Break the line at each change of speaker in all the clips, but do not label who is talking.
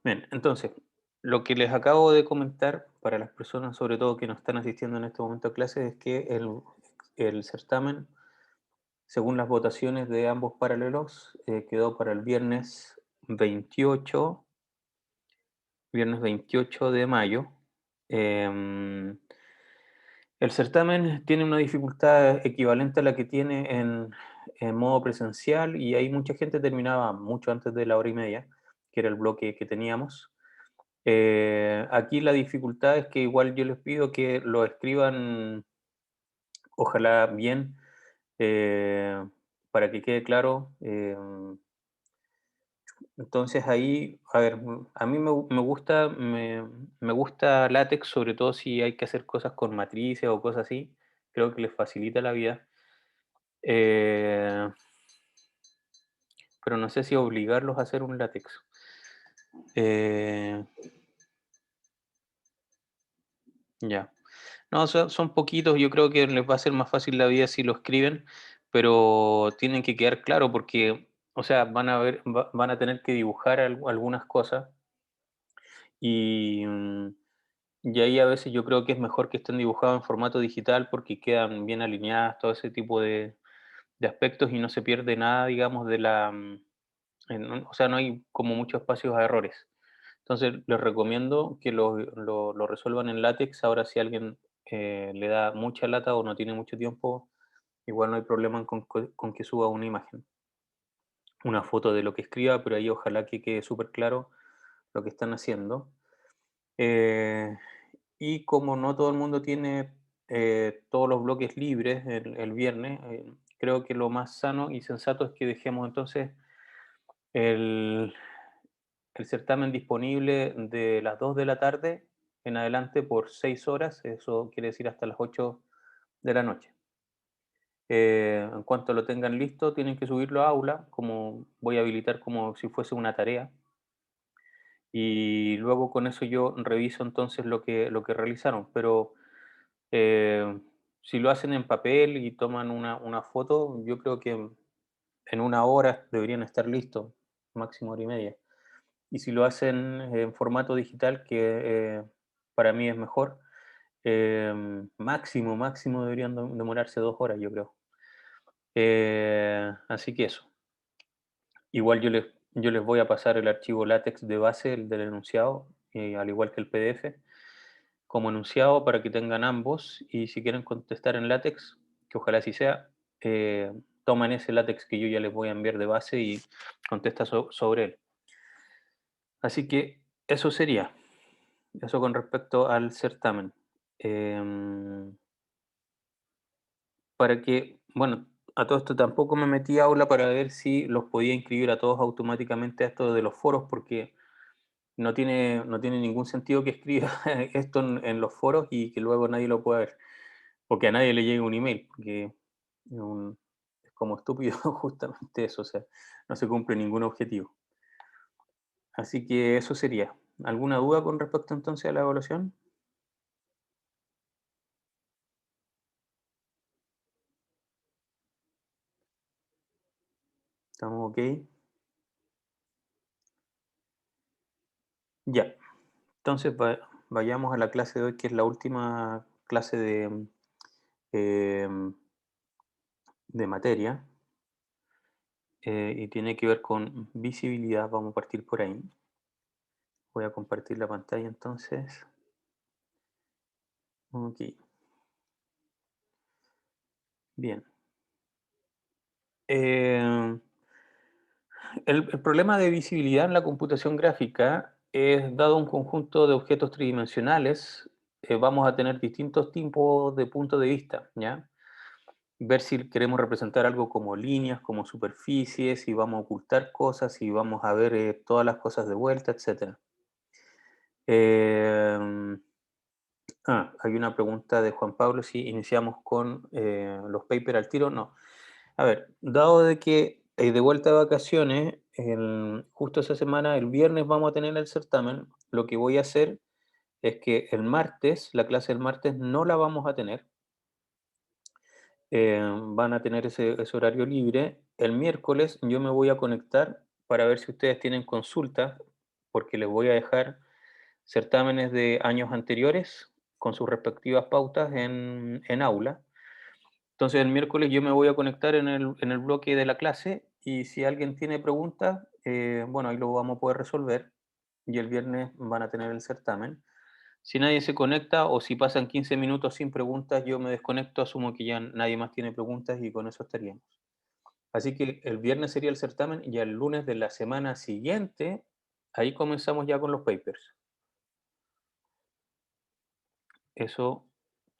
Bien, entonces, lo que les acabo de comentar para las personas, sobre todo que no están asistiendo en este momento a clases, es que el certamen, según las votaciones de ambos paralelos, quedó para el viernes 28 de mayo. Em, el certamen tiene una dificultad equivalente a la que tiene en modo presencial y ahí mucha gente terminaba mucho antes de la hora y media, que era el bloque que teníamos. Aquí la dificultad es que igual yo les pido que lo escriban, ojalá bien, eh, para que quede claro. Entonces ahí, a ver, a mí me gusta LaTeX, sobre todo si hay que hacer cosas con matrices o cosas así. Creo que les facilita la vida. Eh, pero no sé si obligarlos a hacer un LaTeX. Eh, ya. No, son poquitos, yo creo que les va a ser más fácil la vida si lo escriben, pero tienen que quedar claro porque, o sea, van a tener que dibujar algunas cosas y, y ahí a veces yo creo que es mejor que estén dibujados en formato digital porque quedan bien alineadas, todo ese tipo de aspectos y no se pierde nada, digamos, o sea, no hay como muchos espacios a errores. Entonces, les recomiendo que lo resuelvan en látex. Ahora, si alguien le da mucha lata o no tiene mucho tiempo, igual no hay problema con que suba una imagen, una foto de lo que escriba, pero ahí ojalá que quede súper claro lo que están haciendo. Eh, y como no todo el mundo tiene todos los bloques libres el viernes, creo que lo más sano y sensato es que dejemos entonces el, el certamen disponible de las 2 de la tarde en adelante por 6 horas, eso quiere decir hasta las 8 de la noche. En cuanto lo tengan listo, tienen que subirlo a aula, como voy a habilitar como si fuese una tarea, y luego con eso yo reviso entonces lo que realizaron. Pero eh, si lo hacen en papel y toman una foto, yo creo que en una hora deberían estar listos, máximo hora y media. Y si lo hacen en formato digital, que para mí es mejor, máximo deberían demorarse 2 horas, yo creo. Así que eso. Igual yo les voy a pasar el archivo LaTeX de base, el del enunciado, al igual que el PDF, como enunciado para que tengan ambos. Y si quieren contestar en LaTeX, que ojalá así sea, toman ese LaTeX que yo ya les voy a enviar de base y contesta sobre él. Así que eso sería. Eso con respecto al certamen. Em, para que, bueno, a todo esto tampoco me metí a aula para ver si los podía inscribir a todos automáticamente a esto de los foros, porque no tiene ningún sentido que escriba esto en los foros y que luego nadie lo pueda ver, porque a nadie le llegue un email, porque es como estúpido justamente eso, o sea, no se cumple ningún objetivo. Así que eso sería. ¿Alguna duda con respecto entonces a la evaluación? ¿Estamos ok? Ya. Entonces, vayamos a la clase de hoy, que es la última clase em, de materia, y tiene que ver con visibilidad. Vamos a partir por ahí. Voy a compartir la pantalla entonces. Ok, bien. Em, el problema de visibilidad en la computación gráfica es dado un conjunto de objetos tridimensionales, vamos a tener distintos tipos de puntos de vista, ¿ya? Ver si queremos representar algo como líneas, como superficies, si vamos a ocultar cosas, si vamos a ver todas las cosas de vuelta, etcétera. Em, hay una pregunta de Juan Pablo, si iniciamos con los papers al tiro. No. A ver, dado de que de vuelta de vacaciones, justo esa semana, el viernes vamos a tener el certamen, lo que voy a hacer es que el martes, la clase del martes no la vamos a tener. Van a tener ese horario libre. El miércoles yo me voy a conectar para ver si ustedes tienen consultas, porque les voy a dejar certámenes de años anteriores con sus respectivas pautas en aula. Entonces el miércoles yo me voy a conectar en el bloque de la clase y si alguien tiene preguntas, bueno, ahí lo vamos a poder resolver y el viernes van a tener el certamen. Si nadie se conecta o si pasan 15 minutos sin preguntas, yo me desconecto, asumo que ya nadie más tiene preguntas y con eso estaríamos. Así que el viernes sería el certamen y el lunes de la semana siguiente, ahí comenzamos ya con los papers. Eso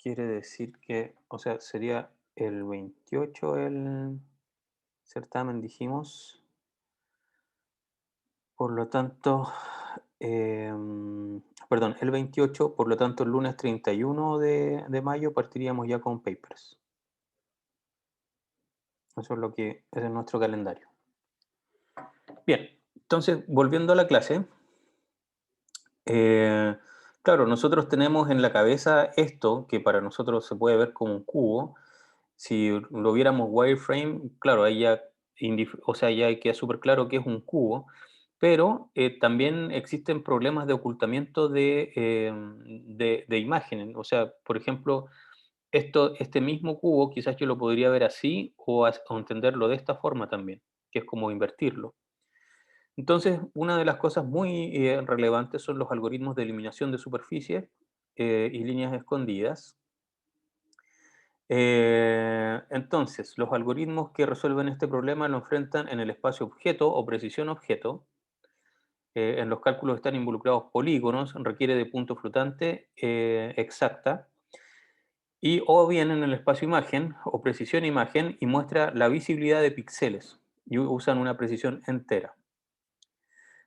quiere decir que, o sea, sería el 28 el certamen, dijimos. Por lo tanto, perdón, el 28, por lo tanto, el lunes 31 de mayo partiríamos ya con papers. Eso es lo que es en nuestro calendario. Bien, entonces, volviendo a la clase, eh, claro, nosotros tenemos en la cabeza esto, que para nosotros se puede ver como un cubo. Si lo viéramos wireframe, claro, ahí ya, o sea, ya queda súper claro que es un cubo, pero también existen problemas de ocultamiento de imágenes. O sea, por ejemplo, este mismo cubo quizás yo lo podría ver así o entenderlo de esta forma también, que es como invertirlo. Entonces, una de las cosas muy relevantes son los algoritmos de eliminación de superficies y líneas escondidas. Entonces, los algoritmos que resuelven este problema lo enfrentan en el espacio objeto o precisión objeto. En los cálculos están involucrados polígonos, requiere de punto flotante exacta, y o bien en el espacio imagen o precisión imagen y muestra la visibilidad de píxeles y usan una precisión entera.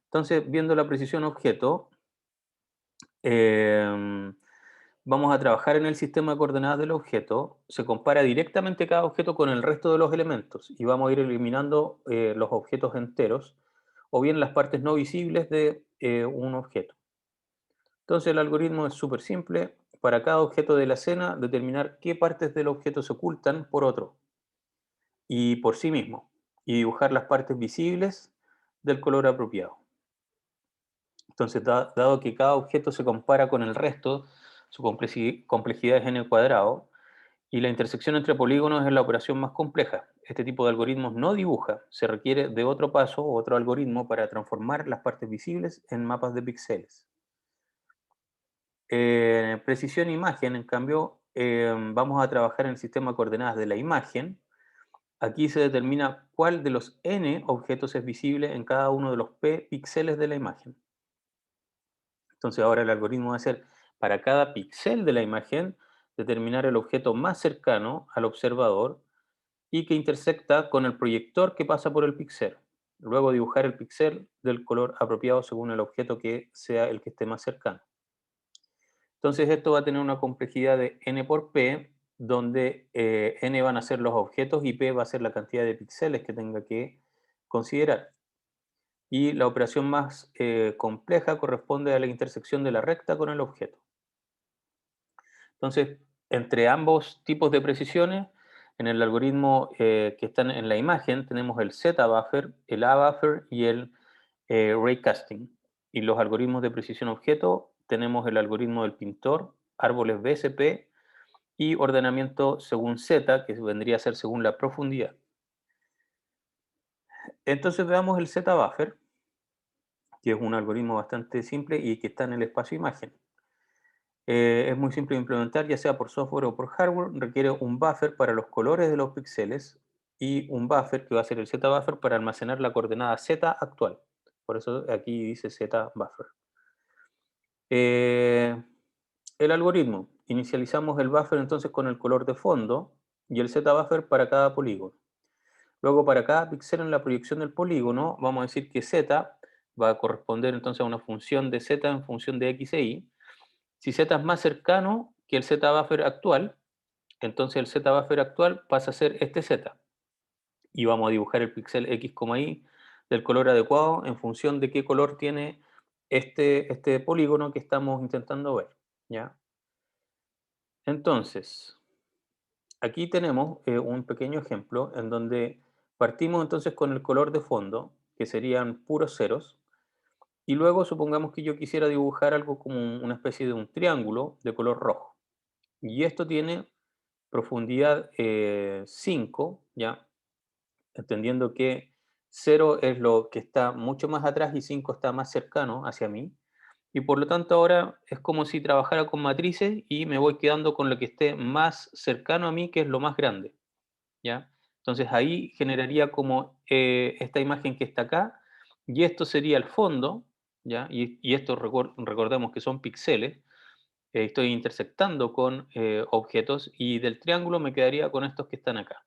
Entonces, viendo la precisión objeto, em, vamos a trabajar en el sistema de coordenadas del objeto, se compara directamente cada objeto con el resto de los elementos y vamos a ir eliminando los objetos enteros o bien las partes no visibles de un objeto. Entonces el algoritmo es súper simple. Para cada objeto de la escena, determinar qué partes del objeto se ocultan por otro y por sí mismo, y dibujar las partes visibles del color apropiado. Entonces, dado que cada objeto se compara con el resto, su complejidad es n cuadrado, y la intersección entre polígonos es la operación más compleja. Este tipo de algoritmos no dibuja, se requiere de otro paso o otro algoritmo para transformar las partes visibles en mapas de píxeles. Precisión imagen, en cambio, vamos a trabajar en el sistema de coordenadas de la imagen. Aquí se determina cuál de los n objetos es visible en cada uno de los p píxeles de la imagen. Entonces ahora el algoritmo va a ser para cada píxel de la imagen determinar el objeto más cercano al observador y que intersecta con el proyector que pasa por el píxel. Luego dibujar el píxel del color apropiado según el objeto que sea el que esté más cercano. Entonces esto va a tener una complejidad de n por p, donde n van a ser los objetos y p va a ser la cantidad de píxeles que tenga que considerar. Y la operación más compleja corresponde a la intersección de la recta con el objeto. Entonces, entre ambos tipos de precisiones, en el algoritmo que están en la imagen tenemos el Z-buffer, el A-buffer y el raycasting. Y los algoritmos de precisión objeto tenemos el algoritmo del pintor, árboles BSP y ordenamiento según Z, que vendría a ser según la profundidad. Entonces veamos el Z-buffer, que es un algoritmo bastante simple y que está en el espacio imagen. Es muy simple de implementar, ya sea por software o por hardware. Requiere un buffer para los colores de los píxeles y un buffer que va a ser el Z-buffer para almacenar la coordenada Z actual. Por eso aquí dice Z-buffer. El algoritmo. Inicializamos el buffer entonces con el color de fondo y el Z-buffer para cada polígono. Luego, para cada píxel en la proyección del polígono, vamos a decir que Z va a corresponder entonces a una función de Z en función de X e Y. Si Z es más cercano que el Z-buffer actual, entonces el Z-buffer actual pasa a ser este Z. Y vamos a dibujar el píxel X, Y del color adecuado en función de qué color tiene este polígono que estamos intentando ver. ¿Ya? Entonces, aquí tenemos un pequeño ejemplo en donde partimos entonces con el color de fondo, que serían puros ceros, Y luego supongamos que yo quisiera dibujar algo como una especie de un triángulo de color rojo. Y esto tiene profundidad 5, ¿ya? Entendiendo que 0 es lo que está mucho más atrás y 5 está más cercano hacia mí. Y por lo tanto ahora es como si trabajara con matrices y me voy quedando con lo que esté más cercano a mí, que es lo más grande, ¿ya? Entonces ahí generaría como esta imagen que está acá, y esto sería el fondo, ¿ya? Y esto recordemos que son píxeles. Estoy intersectando con objetos y del triángulo me quedaría con estos que están acá.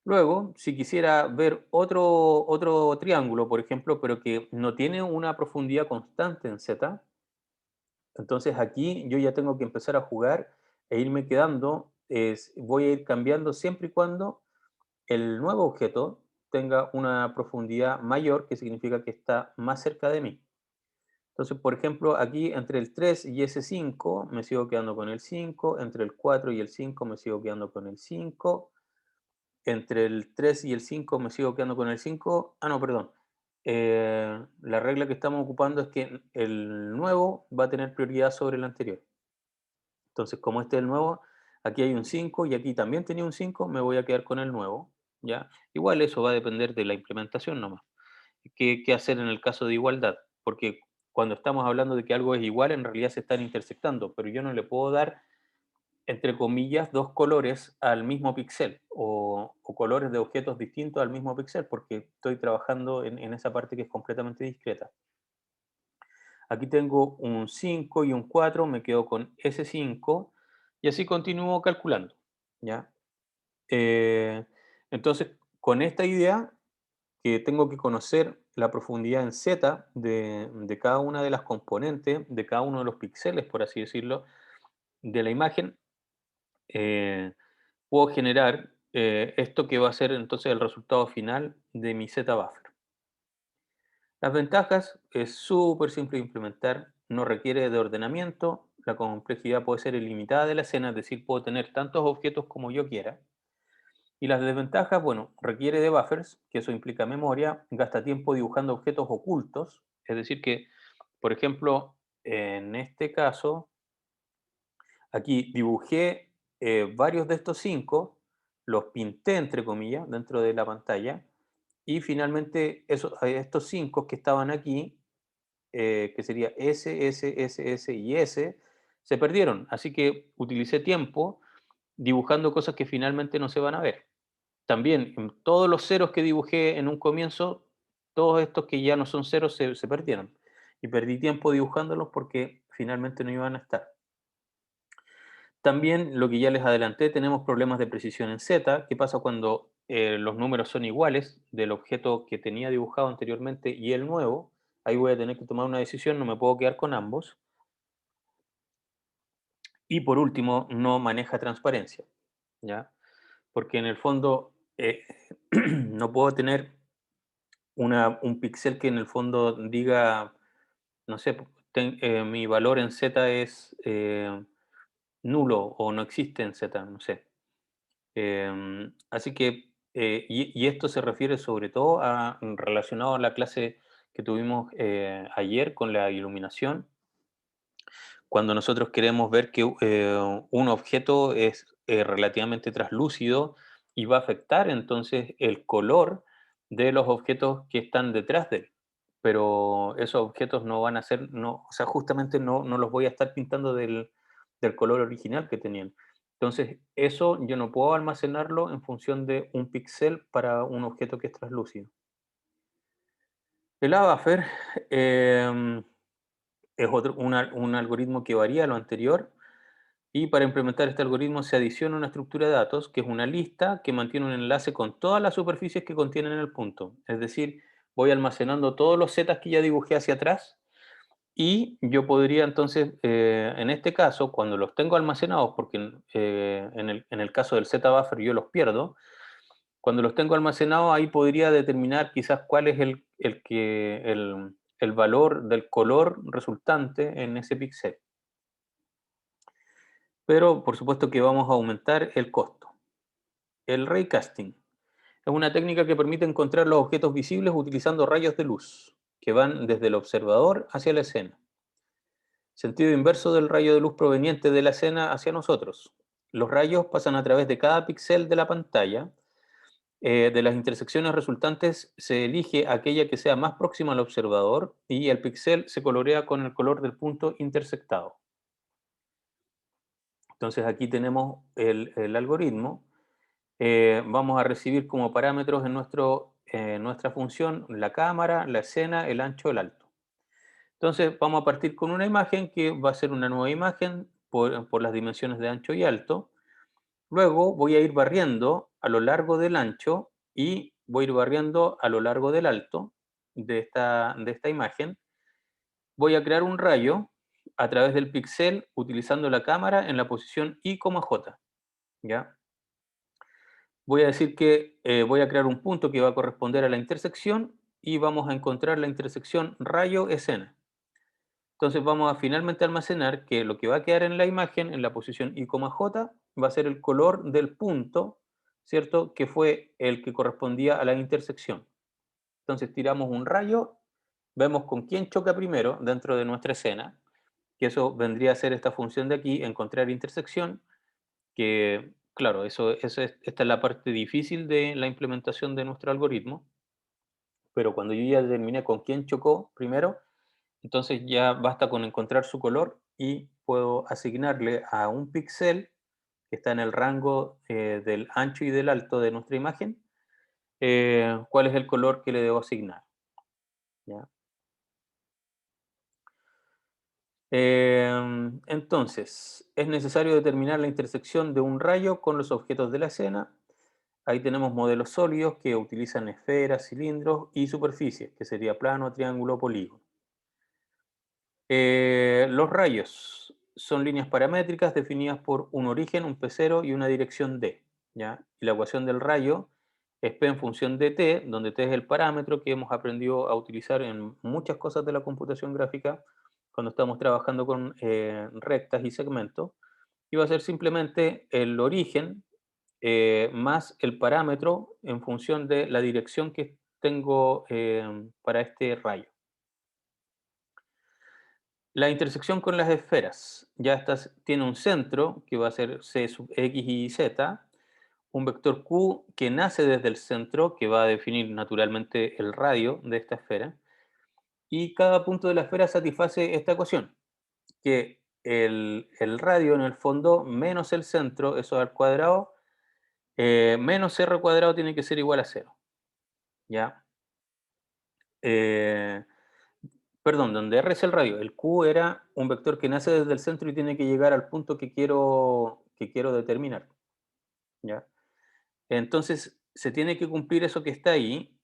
Luego, si quisiera ver otro triángulo, por ejemplo, pero que no tiene una profundidad constante en Z, entonces aquí yo ya tengo que empezar a jugar e irme quedando, voy a ir cambiando siempre y cuando el nuevo objeto tenga una profundidad mayor, que significa que está más cerca de mí. Entonces, por ejemplo, aquí entre el 3 y ese 5 me sigo quedando con el 5, entre el 4 y el 5 me sigo quedando con el 5, entre el 3 y el 5 me sigo quedando con el 5. Ah, no, perdón. La regla que estamos ocupando es que el nuevo va a tener prioridad sobre el anterior. Entonces, como este es el nuevo, aquí hay un 5 y aquí también tenía un 5, me voy a quedar con el nuevo, ¿ya? Igual eso va a depender de la implementación nomás. ¿Qué hacer en el caso de igualdad? Porque cuando estamos hablando de que algo es igual, en realidad se están intersectando, pero yo no le puedo dar, entre comillas, dos colores al mismo píxel o colores de objetos distintos al mismo píxel, porque estoy trabajando en esa parte que es completamente discreta. Aquí tengo un 5 y un 4, me quedo con ese 5 y así continúo calculando, ¿ya? Eh, entonces, con esta idea, que tengo que conocer la profundidad en Z de cada una de las componentes, de cada uno de los píxeles, por así decirlo, de la imagen, eh, puedo generar esto que va a ser entonces el resultado final de mi Z-buffer. Las ventajas es súper simple de implementar, no requiere de ordenamiento, la complejidad puede ser ilimitada de la escena, es decir, puedo tener tantos objetos como yo quiera. Y las desventajas, bueno, requiere de buffers, que eso implica memoria, gasta tiempo dibujando objetos ocultos, es decir que, por ejemplo, en este caso, aquí dibujé varios de estos 5, los pinté entre comillas dentro de la pantalla y finalmente estos 5 que estaban aquí, que sería S, S, S, S y S, se perdieron. Así que utilicé tiempo dibujando cosas que finalmente no se van a ver. También, en todos los ceros que dibujé en un comienzo, todos estos que ya no son ceros se perdieron. Y perdí tiempo dibujándolos porque finalmente no iban a estar. También, lo que ya les adelanté, tenemos problemas de precisión en Z. ¿Qué pasa cuando los números son iguales del objeto que tenía dibujado anteriormente y el nuevo? Ahí voy a tener que tomar una decisión, no me puedo quedar con ambos. Y por último, no maneja transparencia, ¿ya? Porque en el fondo no puedo tener un píxel que en el fondo diga, no sé, mi valor en Z es nulo o no existe en Z, no sé. Así que, y esto se refiere sobre todo relacionado a la clase que tuvimos ayer con la iluminación, cuando nosotros queremos ver que un objeto es relativamente translúcido y va a afectar entonces el color de los objetos que están detrás de él. Pero esos objetos no van a ser, no, o sea, justamente no los voy a estar pintando del color original que tenían. Entonces, eso yo no puedo almacenarlo en función de un píxel para un objeto que es translúcido. El A-Buffer es un algoritmo que varía a lo anterior. Y para implementar este algoritmo se adiciona una estructura de datos, que es una lista que mantiene un enlace con todas las superficies que contienen el punto. Es decir, voy almacenando todos los zetas que ya dibujé hacia atrás y yo podría entonces, en este caso, cuando los tengo almacenados, porque en el caso del Z-buffer yo los pierdo, cuando los tengo almacenados ahí podría determinar quizás cuál es el valor del color resultante en ese píxel. Pero por supuesto que vamos a aumentar el costo. El raycasting es una técnica que permite encontrar los objetos visibles utilizando rayos de luz. que van desde el observador hacia la escena. Sentido inverso del rayo de luz proveniente de la escena hacia nosotros. Los rayos pasan a través de cada píxel de la pantalla. De las intersecciones resultantes se elige aquella que sea más próxima al observador y el píxel se colorea con el color del punto intersectado. Entonces aquí tenemos el algoritmo. Vamos a recibir como parámetros en nuestra función la cámara, la escena, el ancho, el alto. Entonces vamos a partir con una imagen que va a ser una nueva imagen por las dimensiones de ancho y alto. Luego voy a ir barriendo a lo largo del ancho y voy a ir barriendo a lo largo del alto de esta imagen. Voy a crear un rayo a través del píxel utilizando la cámara en la posición I, J. ¿Ya? Voy a decir que voy a crear un punto que va a corresponder a la intersección y vamos a encontrar la intersección rayo-escena. Entonces vamos a finalmente almacenar que lo que va a quedar en la imagen, en la posición I, J, va a ser el color del punto, ¿cierto? Que fue el que correspondía a la intersección. Entonces tiramos un rayo, vemos con quién choca primero dentro de nuestra escena, que eso vendría a ser esta función de aquí, encontrar intersección, que claro, esta es la parte difícil de la implementación de nuestro algoritmo, pero cuando yo ya determiné con quién chocó primero, entonces ya basta con encontrar su color y puedo asignarle a un píxel que está en el rango del ancho y del alto de nuestra imagen, cuál es el color que le debo asignar. ¿Ya? Entonces, es necesario determinar la intersección de un rayo con los objetos de la escena. Ahí tenemos modelos sólidos que utilizan esferas, cilindros y superficies, que sería plano, triángulo, polígono. Los rayos son líneas paramétricas definidas por un origen, un P0 y una dirección D. ¿Ya? Y la ecuación del rayo es P en función de T, donde T es el parámetro que hemos aprendido a utilizar en muchas cosas de la computación gráfica cuando estamos trabajando con rectas y segmentos. Y va a ser simplemente el origen más el parámetro en función de la dirección que tengo para este rayo. La intersección con las esferas. Ya tiene un centro que va a ser C sub X y Z, un vector Q que nace desde el centro, que va a definir naturalmente el radio de esta esfera, y cada punto de la esfera satisface esta ecuación, que el radio en el fondo menos el centro, eso al cuadrado, menos r cuadrado tiene que ser igual a cero. ¿Ya? Eh, Perdón, donde R es el radio, el Q era un vector que nace desde el centro y tiene que llegar al punto que quiero determinar. ¿Ya? Entonces, se tiene que cumplir eso que está ahí.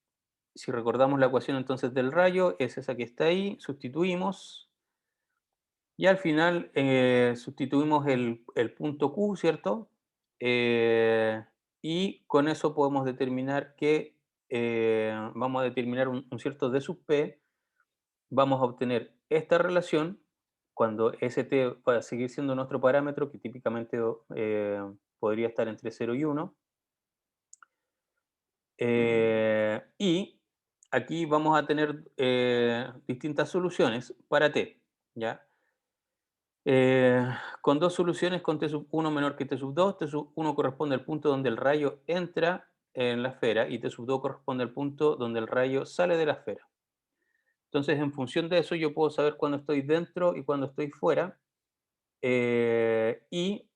Si recordamos la ecuación entonces del rayo, es esa que está ahí, sustituimos y al final sustituimos el punto Q, ¿cierto? Eh, y con eso podemos determinar que vamos a determinar un cierto D sub P, vamos a obtener esta relación cuando ST va a seguir siendo nuestro parámetro, que típicamente podría estar entre 0 y 1. Y aquí vamos a tener distintas soluciones para T, ¿ya? Eh, con dos soluciones con T sub 1 menor que T sub 2. T sub 1 corresponde al punto donde el rayo entra en la esfera y T sub 2 corresponde al punto donde el rayo sale de la esfera. Entonces, en función de eso, yo puedo saber cuándo estoy dentro y cuándo estoy fuera. Y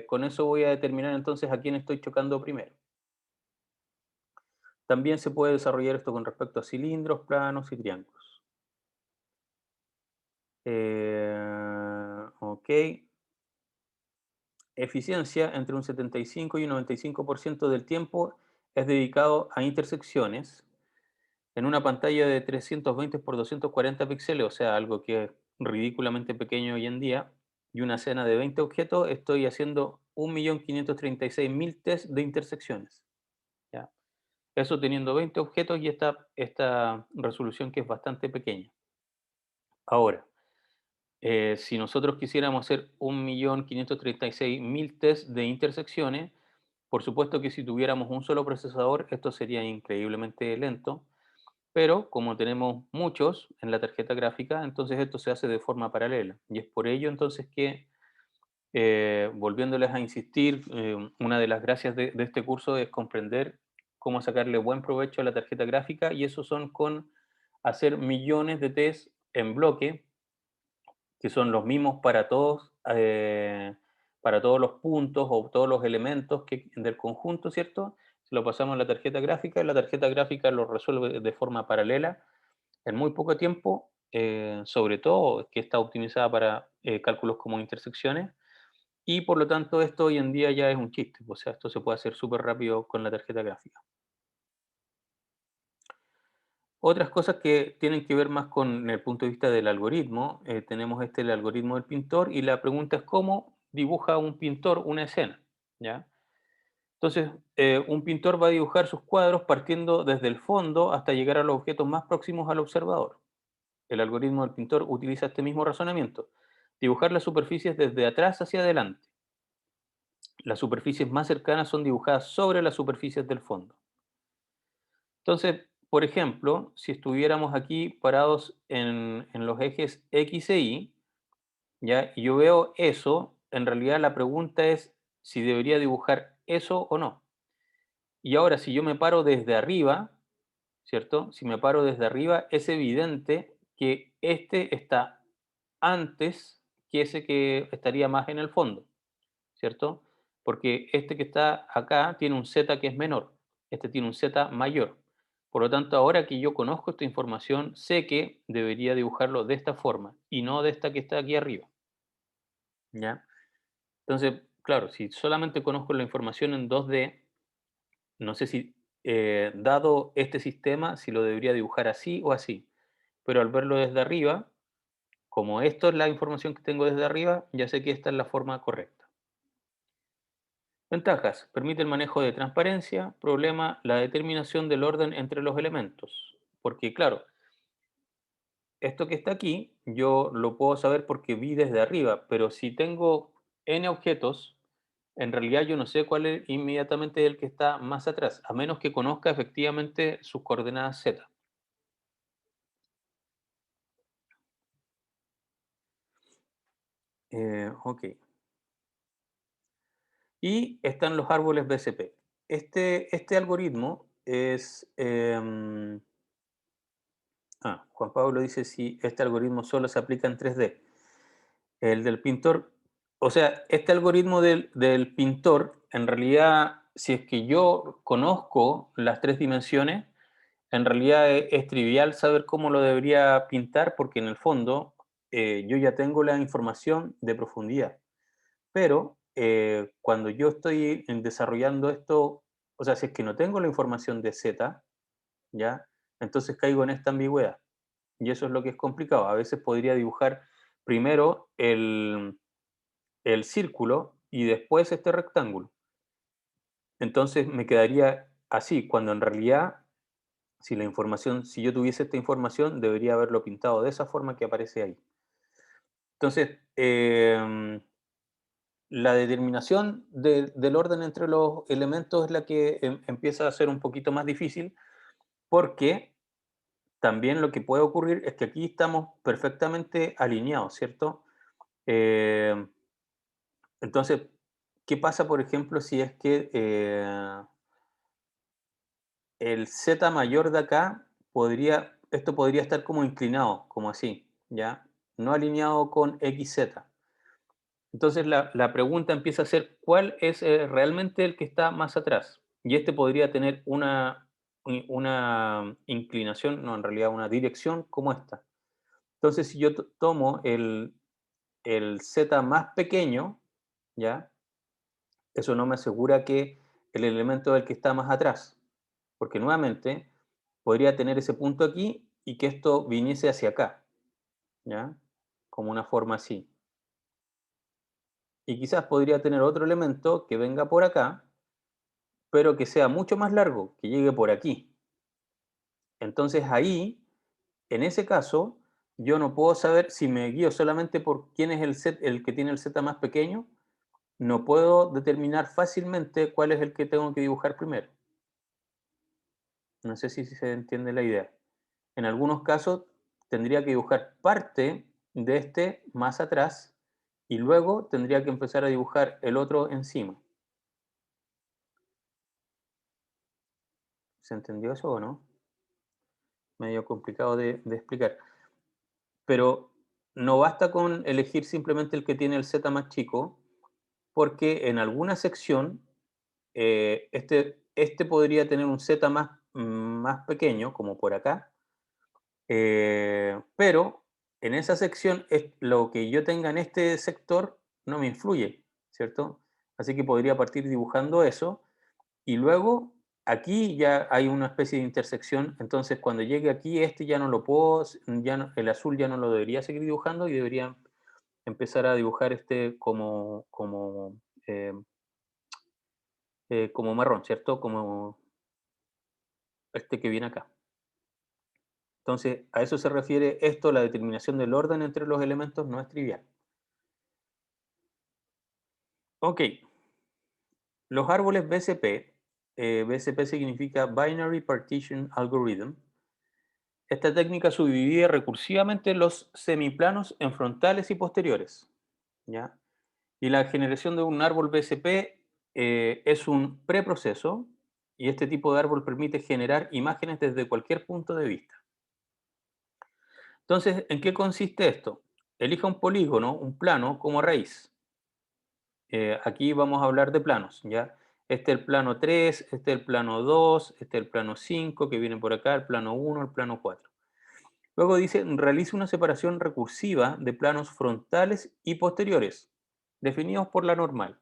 con eso voy a determinar entonces a quién estoy chocando primero. También se puede desarrollar esto con respecto a cilindros, planos y triángulos. Ok. Eficiencia entre un 75 y un 95% del tiempo es dedicado a intersecciones en una pantalla de 320 por 240 píxeles, o sea, algo que es ridículamente pequeño hoy en día, y una escena de 20 objetos, estoy haciendo 1.536.000 test de intersecciones. ¿Ya? Eso teniendo 20 objetos y esta resolución que es bastante pequeña. Ahora, si nosotros quisiéramos hacer 1.536.000 test de intersecciones, por supuesto que si tuviéramos un solo procesador, esto sería increíblemente lento, pero como tenemos muchos en la tarjeta gráfica, entonces esto se hace de forma paralela. Y es por ello entonces que, volviéndoles a insistir, una de las gracias de este curso es comprender cómo sacarle buen provecho a la tarjeta gráfica, y eso son con hacer millones de test en bloque, que son los mismos para todos los puntos o todos los elementos del conjunto, ¿cierto? Se lo pasamos a la tarjeta gráfica y la tarjeta gráfica lo resuelve de forma paralela en muy poco tiempo, sobre todo que está optimizada para cálculos como intersecciones, y por lo tanto esto hoy en día ya es un chiste, o sea, esto se puede hacer súper rápido con la tarjeta gráfica. Otras cosas que tienen que ver más con el punto de vista del algoritmo, tenemos el algoritmo del pintor, y la pregunta es cómo dibuja un pintor una escena, ¿ya? Entonces, un pintor va a dibujar sus cuadros partiendo desde el fondo hasta llegar a los objetos más próximos al observador. El algoritmo del pintor utiliza este mismo razonamiento: dibujar las superficies desde atrás hacia adelante. Las superficies más cercanas son dibujadas sobre las superficies del fondo. Entonces, por ejemplo, si estuviéramos aquí parados en los ejes X e Y, ¿ya? Y yo veo eso, en realidad la pregunta es si debería dibujar eso o no. Y ahora, si yo me paro desde arriba, ¿cierto? Si me paro desde arriba, es evidente que este está antes que ese que estaría más en el fondo, ¿cierto? Porque este que está acá tiene un Z que es menor, este tiene un Z mayor. Por lo tanto, ahora que yo conozco esta información, sé que debería dibujarlo de esta forma y no de esta que está aquí arriba, ¿ya? Entonces, claro, si solamente conozco la información en 2D, no sé si, dado este sistema, si lo debería dibujar así o así. Pero al verlo desde arriba, como esto es la información que tengo desde arriba, ya sé que esta es la forma correcta. Ventajas: permite el manejo de transparencia. Problema: la determinación del orden entre los elementos. Porque claro, esto que está aquí, yo lo puedo saber porque vi desde arriba, pero si tengo n objetos, en realidad yo no sé cuál es inmediatamente el que está más atrás, a menos que conozca efectivamente sus coordenadas z. Ok. Y están los árboles BCP. Este algoritmo es... Juan Pablo dice si este algoritmo solo se aplica en 3D. El del pintor, o sea, este algoritmo del pintor, en realidad, si es que yo conozco las tres dimensiones, en realidad es trivial saber cómo lo debería pintar, porque en el fondo yo ya tengo la información de profundidad. Pero cuando yo estoy desarrollando esto, o sea, si es que no tengo la información de Z, ¿ya? Entonces caigo en esta ambigüedad. Y eso es lo que es complicado. A veces podría dibujar primero el círculo y después este rectángulo. Entonces me quedaría así, cuando en realidad, si yo tuviese esta información, debería haberlo pintado de esa forma que aparece ahí. Entonces, la determinación del orden entre los elementos es la que empieza a ser un poquito más difícil, porque también lo que puede ocurrir es que aquí estamos perfectamente alineados, ¿cierto? Eh, entonces, ¿qué pasa, por ejemplo, si es que el Z mayor de acá esto podría estar como inclinado, como así, ¿ya? No alineado con XZ. Entonces la pregunta empieza a ser, ¿cuál es realmente el que está más atrás? Y este podría tener una inclinación, no, en realidad una dirección como esta. Entonces, si yo tomo el Z más pequeño, ¿ya? Eso no me asegura que el elemento es el que está más atrás, porque nuevamente podría tener ese punto aquí y que esto viniese hacia acá, ¿ya? Como una forma así. Y quizás podría tener otro elemento que venga por acá, pero que sea mucho más largo, que llegue por aquí. Entonces ahí, en ese caso, yo no puedo saber si me guío solamente por quién es el que tiene el Z más pequeño, no puedo determinar fácilmente cuál es el que tengo que dibujar primero. No sé si se entiende la idea. En algunos casos tendría que dibujar parte de este más atrás y luego tendría que empezar a dibujar el otro encima. ¿Se entendió eso o no? Medio complicado de explicar. Pero no basta con elegir simplemente el que tiene el Z más chico, porque en alguna sección este podría tener un Z más pequeño, como por acá, pero en esa sección lo que yo tenga en este sector no me influye, ¿cierto? Así que podría partir dibujando eso y luego aquí ya hay una especie de intersección, entonces cuando llegue aquí este ya no lo puedo, el azul ya no lo debería seguir dibujando y debería empezar a dibujar este eh, como marrón, ¿cierto? Como este que viene acá. Entonces, a eso se refiere esto, la determinación del orden entre los elementos no es trivial. Ok, los árboles BCP, BCP significa Binary Partition Algorithm. Esta técnica subdivide recursivamente los semiplanos en frontales y posteriores, ¿ya? Y la generación de un árbol BCP es un preproceso y este tipo de árbol permite generar imágenes desde cualquier punto de vista. Entonces, ¿en qué consiste esto? Elija un polígono, un plano como raíz. Aquí vamos a hablar de planos, ¿ya? Este es el plano 3, este es el plano 2, este es el plano 5 que viene por acá, el plano 1, el plano 4. Luego dice, realice una separación recursiva de planos frontales y posteriores, definidos por la normal.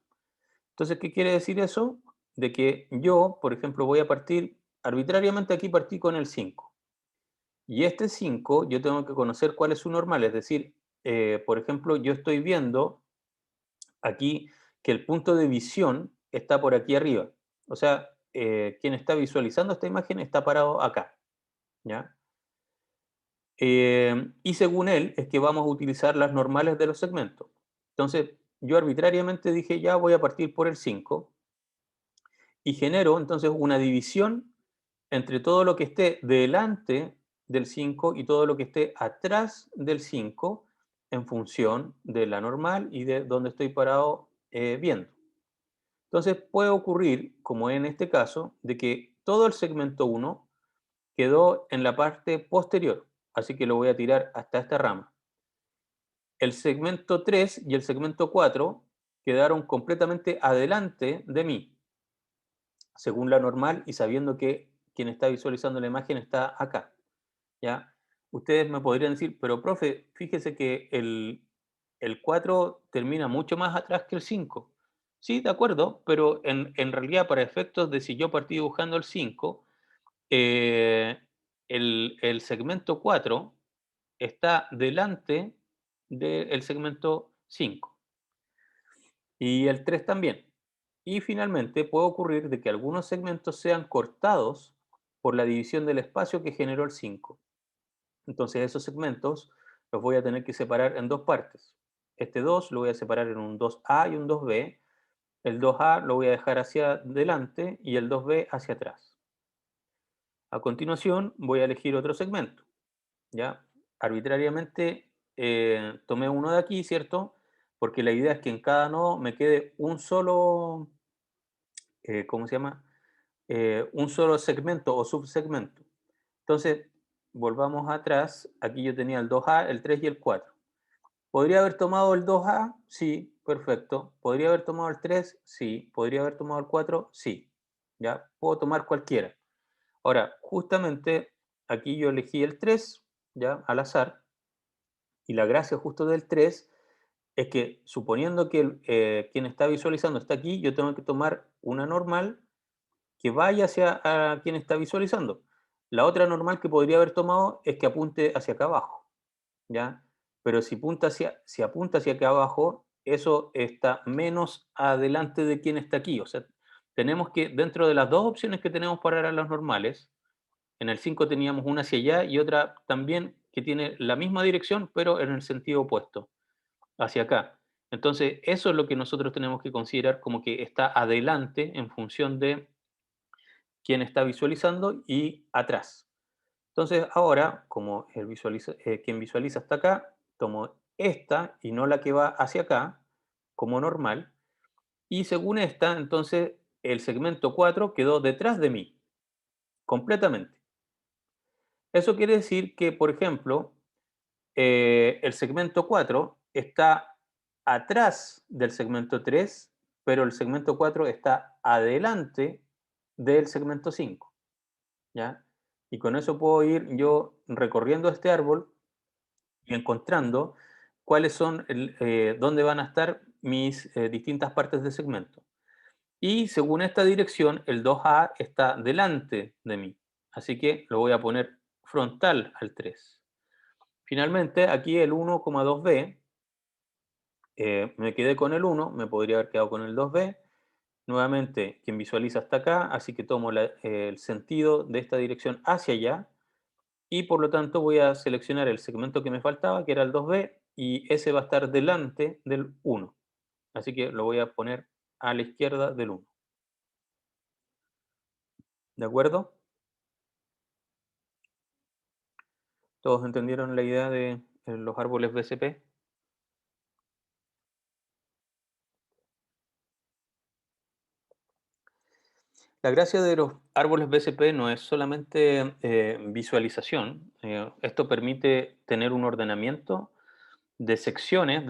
Entonces, ¿qué quiere decir eso? De que yo, por ejemplo, voy a partir, arbitrariamente aquí partí con el 5. Y este 5 yo tengo que conocer cuál es su normal, es decir, por ejemplo, yo estoy viendo aquí que el punto de visión está por aquí arriba. O sea, quien está visualizando esta imagen está parado acá, ¿ya? Y según él es que vamos a utilizar las normales de los segmentos. Entonces, yo arbitrariamente dije, ya voy a partir por el 5 y genero entonces una división entre todo lo que esté delante del 5 y todo lo que esté atrás del 5 en función de la normal y de donde estoy parado viendo. Entonces puede ocurrir, como en este caso, de que todo el segmento 1 quedó en la parte posterior, así que lo voy a tirar hasta esta rama. El segmento 3 y el segmento 4 quedaron completamente adelante de mí, según la normal y sabiendo que quien está visualizando la imagen está acá, ¿ya? Ustedes me podrían decir, pero profe, fíjese que el 4 termina mucho más atrás que el 5. Sí, de acuerdo, pero en realidad para efectos de si yo partí dibujando el 5, eh, el segmento 4 está delante del segmento 5 y el 3 también. Y finalmente puede ocurrir de que algunos segmentos sean cortados por la división del espacio que generó el 5. Entonces esos segmentos los voy a tener que separar en dos partes. Este 2 lo voy a separar en un 2A y un 2B. El 2A lo voy a dejar hacia adelante y el 2B hacia atrás. A continuación voy a elegir otro segmento. ¿Ya? Arbitrariamente tomé uno de aquí, ¿cierto? Porque la idea es que en cada nodo me quede un solo, ¿cómo se llama? Un solo segmento o subsegmento. Entonces, volvamos atrás. Aquí yo tenía el 2A, el 3 y el 4. ¿Podría haber tomado el 2A? Sí, perfecto. ¿Podría haber tomado el 3? Sí. ¿Podría haber tomado el 4? Sí. ¿Ya? Puedo tomar cualquiera. Ahora, justamente aquí yo elegí el 3, ¿ya? Al azar. Y la gracia justo del 3 es que suponiendo que quien está visualizando está aquí, yo tengo que tomar una normal que vaya hacia a quien está visualizando. La otra normal que podría haber tomado es que apunte hacia acá abajo, ¿ya? Pero si apunta hacia acá abajo, eso está menos adelante de quien está aquí. O sea, tenemos que, dentro de las dos opciones que tenemos para las normales, en el 5 teníamos una hacia allá y otra también que tiene la misma dirección, pero en el sentido opuesto, hacia acá. Entonces, eso es lo que nosotros tenemos que considerar como que está adelante en función de quién está visualizando y atrás. Entonces ahora, como quien visualiza hasta acá, tomo esta y no la que va hacia acá, como normal, y según esta, entonces el segmento 4 quedó detrás de mí, completamente. Eso quiere decir que, por ejemplo, el segmento 4 está atrás del segmento 3, pero el segmento 4 está adelante del segmento 5, ¿ya? Y con eso puedo ir yo recorriendo este árbol y encontrando cuáles son, dónde van a estar mis distintas partes de segmento. Y según esta dirección, el 2A está delante de mí. Así que lo voy a poner frontal al 3. Finalmente, aquí el 1,2b, me quedé con el 1, me podría haber quedado con el 2b. Nuevamente, quien visualiza hasta acá, así que tomo el sentido de esta dirección hacia allá y por lo tanto voy a seleccionar el segmento que me faltaba, que era el 2b, y ese va a estar delante del 1. Así que lo voy a poner a la izquierda del 1. ¿De acuerdo? ¿Todos entendieron la idea de los árboles BCP? La gracia de los árboles BCP no es solamente visualización. Esto permite tener un ordenamiento de secciones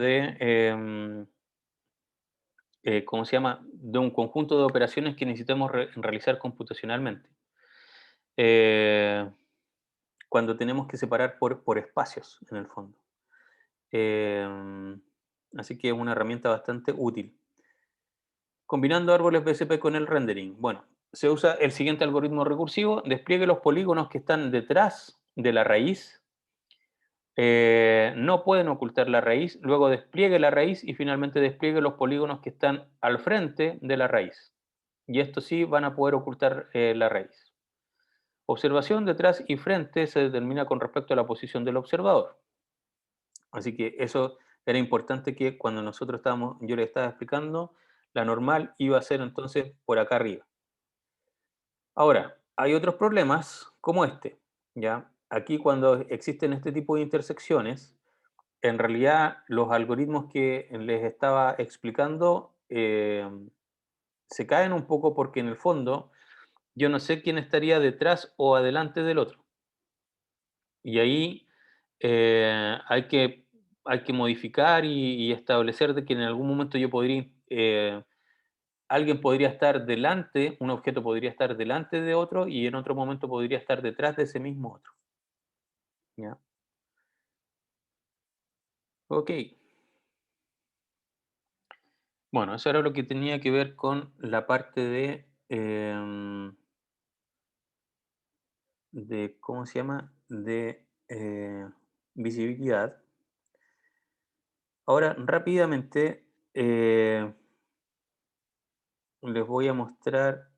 ¿cómo se llama? De un conjunto de operaciones que necesitamos realizar computacionalmente. Eh, Cuando tenemos que separar por espacios, en el fondo. Eh, Así que es una herramienta bastante útil. Combinando árboles BCP con el rendering. Bueno, se usa el siguiente algoritmo recursivo: despliegue los polígonos que están detrás de la raíz, no pueden ocultar la raíz, luego despliegue la raíz y finalmente despliegue los polígonos que están al frente de la raíz. Y estos sí van a poder ocultar la raíz. Observación detrás y frente se determina con respecto a la posición del observador. Así que eso era importante, que cuando nosotros estábamos, yo le estaba explicando, la normal iba a ser entonces por acá arriba. Ahora, hay otros problemas como este, ¿ya? Aquí cuando existen este tipo de intersecciones, en realidad los algoritmos que les estaba explicando se caen un poco porque en el fondo yo no sé quién estaría detrás o adelante del otro. Y ahí hay que modificar y establecer de que en algún momento yo podría, alguien podría estar delante, un objeto podría estar delante de otro y en otro momento podría estar detrás de ese mismo otro. ¿Ya? Ok. Bueno, eso era lo que tenía que ver con la parte de ¿cómo se llama? De visibilidad. Ahora, rápidamente, les voy a mostrar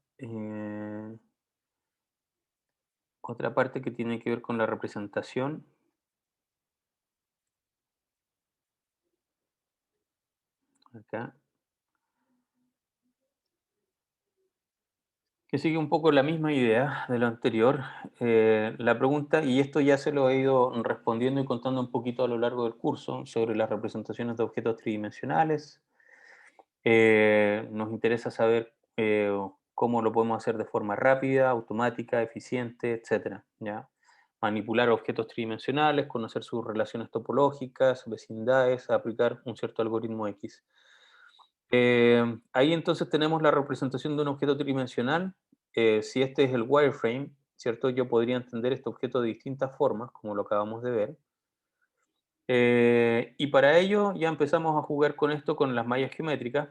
otra parte que tiene que ver con la representación. Acá, que sigue un poco la misma idea de lo anterior. La pregunta, y esto ya se lo he ido respondiendo y contando un poquito a lo largo del curso, sobre las representaciones de objetos tridimensionales. Nos interesa saber cómo lo podemos hacer de forma rápida, automática, eficiente, etcétera, ¿ya? Manipular objetos tridimensionales, conocer sus relaciones topológicas, vecindades, aplicar un cierto algoritmo X. Ahí entonces tenemos la representación de un objeto tridimensional. Si este es el wireframe, ¿cierto? Yo podría entender este objeto de distintas formas, como lo acabamos de ver. Y para ello ya empezamos a jugar con esto, con las mallas geométricas,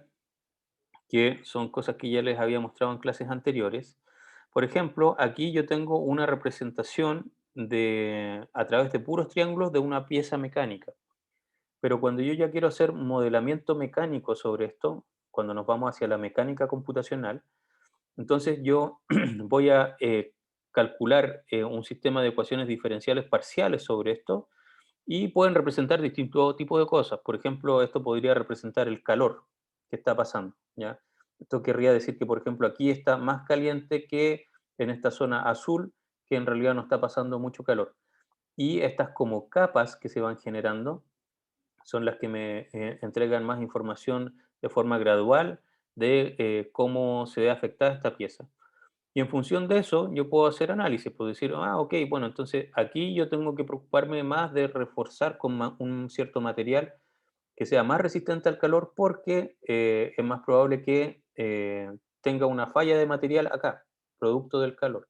que son cosas que ya les había mostrado en clases anteriores. Por ejemplo, aquí yo tengo una representación a través de puros triángulos de una pieza mecánica. Pero cuando yo ya quiero hacer modelamiento mecánico sobre esto, cuando nos vamos hacia la mecánica computacional, entonces yo voy a calcular un sistema de ecuaciones diferenciales parciales sobre esto y pueden representar distintos tipos de cosas. Por ejemplo, esto podría representar el calor que está pasando, ¿ya? Esto querría decir que, por ejemplo, aquí está más caliente que en esta zona azul, que en realidad no está pasando mucho calor. Y estas como capas que se van generando son las que me entregan más información de forma gradual de cómo se ve afectada esta pieza. Y en función de eso, yo puedo hacer análisis, puedo decir, ah, ok, bueno, entonces aquí yo tengo que preocuparme más de reforzar con un cierto material que sea más resistente al calor porque es más probable que tenga una falla de material acá, producto del calor.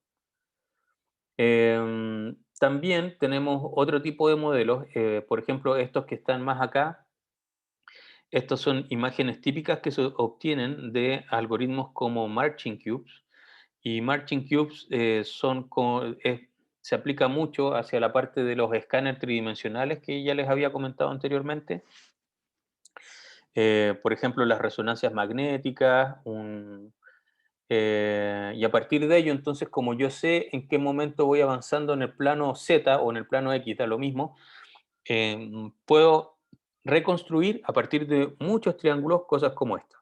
También tenemos otro tipo de modelos, por ejemplo, estos que están más acá, estos son imágenes típicas que se obtienen de algoritmos como Marching Cubes, y Marching Cubes se aplica mucho hacia la parte de los escáneres tridimensionales que ya les había comentado anteriormente. Por ejemplo, las resonancias magnéticas, y a partir de ello, entonces, como yo sé en qué momento voy avanzando en el plano Z o en el plano X, da lo mismo, puedo reconstruir a partir de muchos triángulos cosas como esta.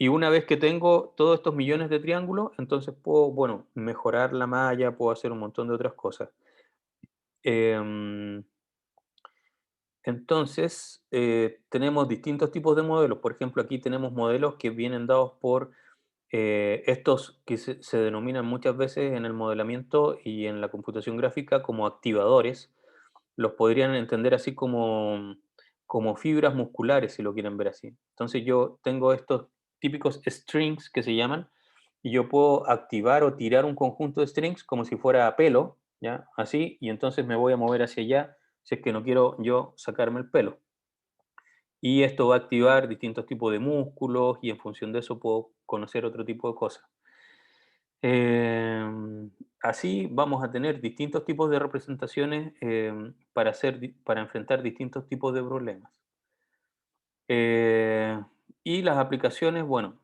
Y una vez que tengo todos estos millones de triángulos, entonces puedo, bueno, mejorar la malla, puedo hacer un montón de otras cosas. Em, entonces, tenemos distintos tipos de modelos. Por ejemplo, aquí tenemos modelos que vienen dados por estos que se denominan muchas veces en el modelamiento y en la computación gráfica como activadores. Los podrían entender así como fibras musculares, si lo quieren ver así. Entonces yo tengo estos típicos strings que se llaman, y yo puedo activar o tirar un conjunto de strings como si fuera pelo, ¿ya? Así, y entonces me voy a mover hacia allá si es que no quiero yo sacarme el pelo. Y esto va a activar distintos tipos de músculos y en función de eso puedo conocer otro tipo de cosas. Así vamos a tener distintos tipos de representaciones para enfrentar distintos tipos de problemas. Eh, y las aplicaciones, bueno,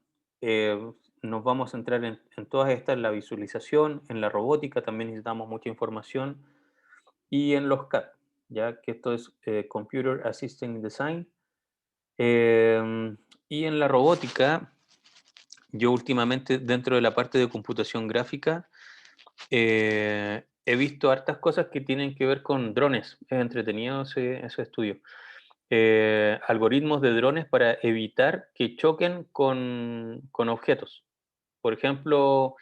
nos vamos a centrar en todas estas, en la visualización, en la robótica también necesitamos mucha información y en los CAD, ya que esto es Computer Assisted Design. Em, y en la robótica, yo últimamente dentro de la parte de computación gráfica, he visto hartas cosas que tienen que ver con drones. Es entretenido ese estudio. Algoritmos de drones para evitar que choquen con objetos. Por ejemplo,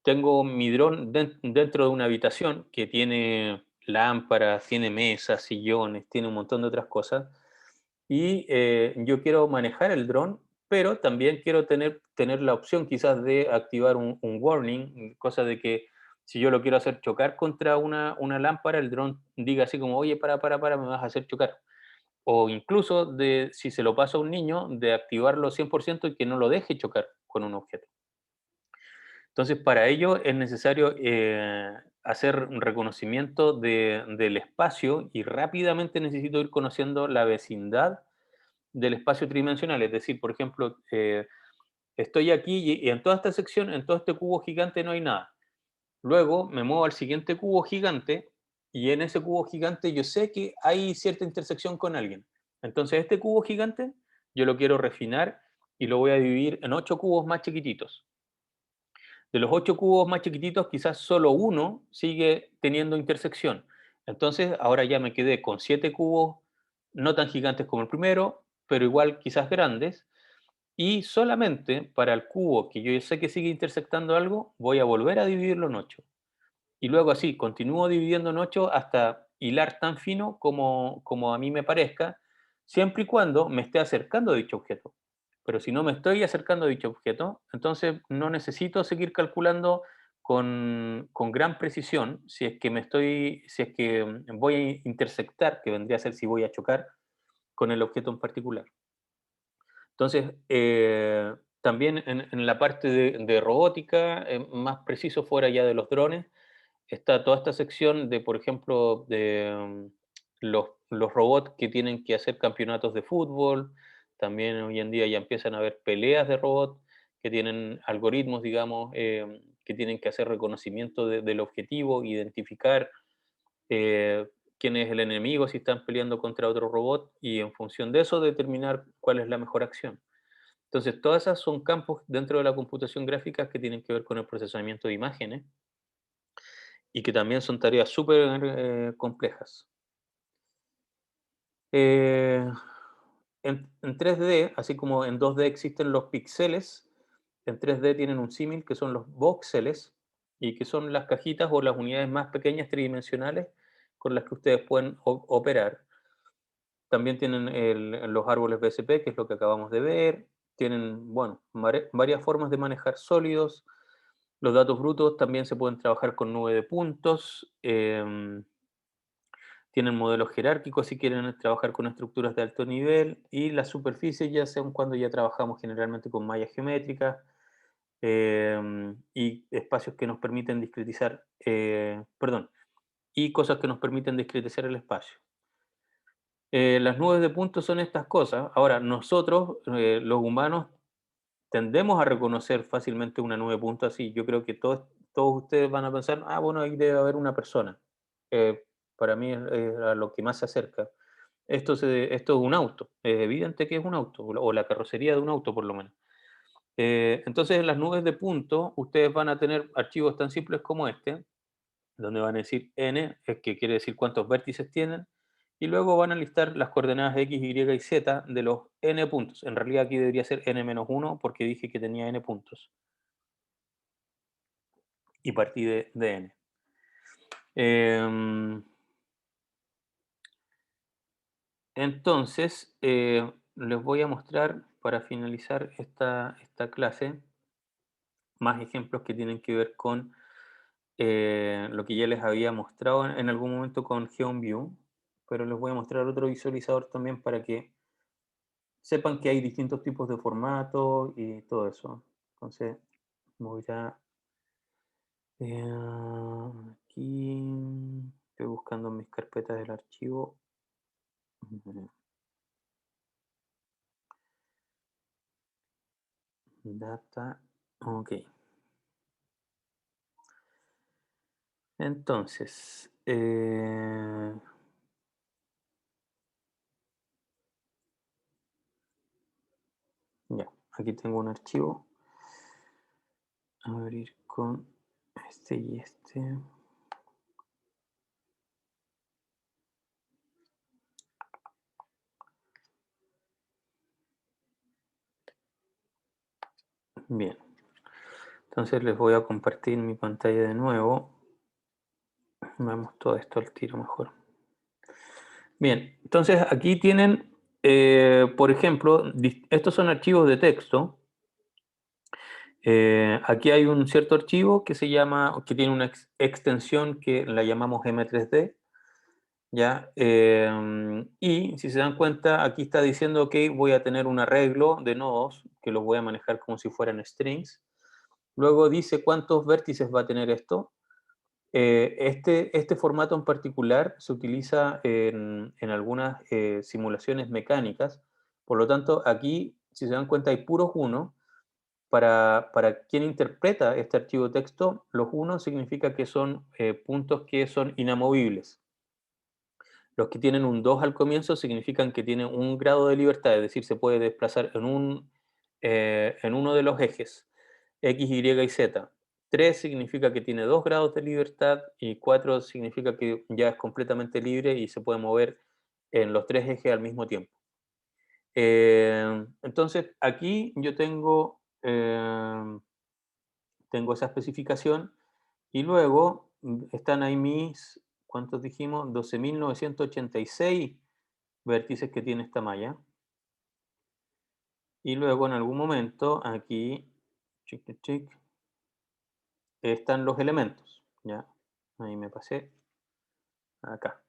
tengo mi dron dentro de una habitación que tiene lámparas, tiene mesas, sillones, tiene un montón de otras cosas. Y yo quiero manejar el dron, pero también quiero tener la opción quizás de activar un warning, cosa de que si yo lo quiero hacer chocar contra una lámpara, el dron diga así como, oye, para, me vas a hacer chocar. O incluso de, si se lo pasa a un niño, de activarlo 100% y que no lo deje chocar con un objeto. Entonces, para ello es necesario hacer un reconocimiento del espacio y rápidamente necesito ir conociendo la vecindad del espacio tridimensional. Es decir, por ejemplo, estoy aquí y en toda esta sección, en todo este cubo gigante no hay nada. Luego me muevo al siguiente cubo gigante y en ese cubo gigante yo sé que hay cierta intersección con alguien. Entonces este cubo gigante yo lo quiero refinar y lo voy a dividir en 8 cubos más chiquititos. De los 8 cubos más chiquititos, quizás solo uno sigue teniendo intersección. Entonces ahora ya me quedé con 7 cubos no tan gigantes como el primero, pero igual quizás grandes, y solamente para el cubo que yo sé que sigue intersectando algo, voy a volver a dividirlo en 8. Y luego así, continúo dividiendo en 8 hasta hilar tan fino como a mí me parezca, siempre y cuando me esté acercando a dicho objeto. Pero si no me estoy acercando a dicho objeto, entonces no necesito seguir calculando con gran precisión si es que voy a intersectar, que vendría a ser si voy a chocar con el objeto en particular. Entonces, también en la parte de robótica, más preciso fuera ya de los drones, está toda esta sección de, por ejemplo, los robots que tienen que hacer campeonatos de fútbol. También hoy en día ya empiezan a haber peleas de robots que tienen algoritmos, digamos, que tienen que hacer reconocimiento del objetivo, identificar eh, quién es el enemigo si están peleando contra otro robot y en función de eso determinar cuál es la mejor acción. Entonces, todas esas son campos dentro de la computación gráfica que tienen que ver con el procesamiento de imágenes y que también son tareas súper complejas. Eh, en 3D, así como en 2D existen los píxeles, en 3D tienen un símil que son los voxeles y que son las cajitas o las unidades más pequeñas tridimensionales con las que ustedes pueden operar. También tienen los árboles BSP, que es lo que acabamos de ver. Tienen, bueno, varias formas de manejar sólidos. Los datos brutos también se pueden trabajar con nube de puntos. Tienen modelos jerárquicos si quieren trabajar con estructuras de alto nivel. Y las superficies ya sean cuando ya trabajamos generalmente con mallas geométricas y espacios que nos permiten discretizar, perdón, y cosas que nos permiten discretizar el espacio. Las nubes de puntos son estas cosas. Ahora, nosotros, los humanos, tendemos a reconocer fácilmente una nube de puntos así. Yo creo que todos ustedes van a pensar, ah, bueno, ahí debe haber una persona. Eh, para mí es a lo que más se acerca. Esto es un auto. Es evidente que es un auto, o la carrocería de un auto por lo menos. Entonces, en las nubes de puntos, ustedes van a tener archivos tan simples como este, donde van a decir n, que quiere decir cuántos vértices tienen, y luego van a listar las coordenadas x, y y z de los n puntos. En realidad aquí debería ser n-1 porque dije que tenía n puntos y partí de n. Em, entonces, les voy a mostrar para finalizar esta clase más ejemplos que tienen que ver con lo que ya les había mostrado en algún momento con GeoMView, pero les voy a mostrar otro visualizador también para que sepan que hay distintos tipos de formatos y todo eso. Entonces, voy a... aquí estoy buscando en mis carpetas del archivo. Data, ok. Entonces, ya, aquí tengo un archivo. Abrir con este y este. Bien, entonces les voy a compartir mi pantalla de nuevo. Vemos todo esto al tiro mejor. Bien, entonces aquí tienen, por ejemplo, estos son archivos de texto. Aquí hay un cierto archivo que se llama, que tiene una extensión que la llamamos M3D, ¿ya? Y si se dan cuenta, aquí está diciendo que voy a tener un arreglo de nodos que los voy a manejar como si fueran strings. Luego dice cuántos vértices va a tener esto. Este formato en particular se utiliza en algunas simulaciones mecánicas, por lo tanto aquí, si se dan cuenta, hay puros unos. Para quien interpreta este archivo de texto, los unos significa que son puntos que son inamovibles. Los que tienen un 2 al comienzo significan que tienen un grado de libertad, es decir, se puede desplazar en uno de los ejes, X, Y y Z. 3 significa que tiene 2 grados de libertad y 4 significa que ya es completamente libre y se puede mover en los 3 ejes al mismo tiempo. Entonces, aquí yo tengo esa especificación y luego están ahí mis, ¿cuántos dijimos? 12.986 vértices que tiene esta malla. Y luego en algún momento aquí, chic, chic, chic, están los elementos, ¿ya? Ahí me pasé, acá.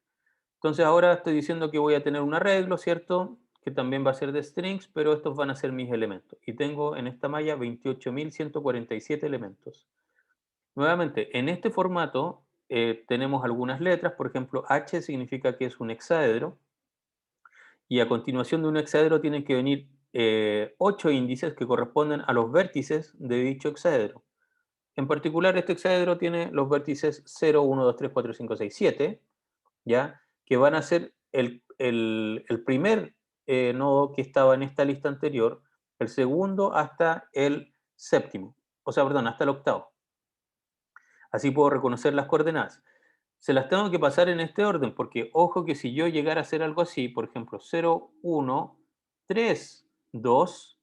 Entonces ahora estoy diciendo que voy a tener un arreglo, ¿cierto? Que también va a ser de strings, pero estos van a ser mis elementos. Y tengo en esta malla 28.147 elementos. Nuevamente, en este formato tenemos algunas letras, por ejemplo, H significa que es un hexaedro, y a continuación de un hexaedro tienen que venir 8 índices que corresponden a los vértices de dicho hexaedro. En particular, este hexaedro tiene los vértices 0, 1, 2, 3, 4, 5, 6, 7, ¿ya? Que van a ser el primer nodo que estaba en esta lista anterior, el segundo hasta el séptimo, o sea, perdón, hasta el octavo. Así puedo reconocer las coordenadas. Se las tengo que pasar en este orden, porque ojo que si yo llegara a hacer algo así, por ejemplo, 0, 1, 3, 2,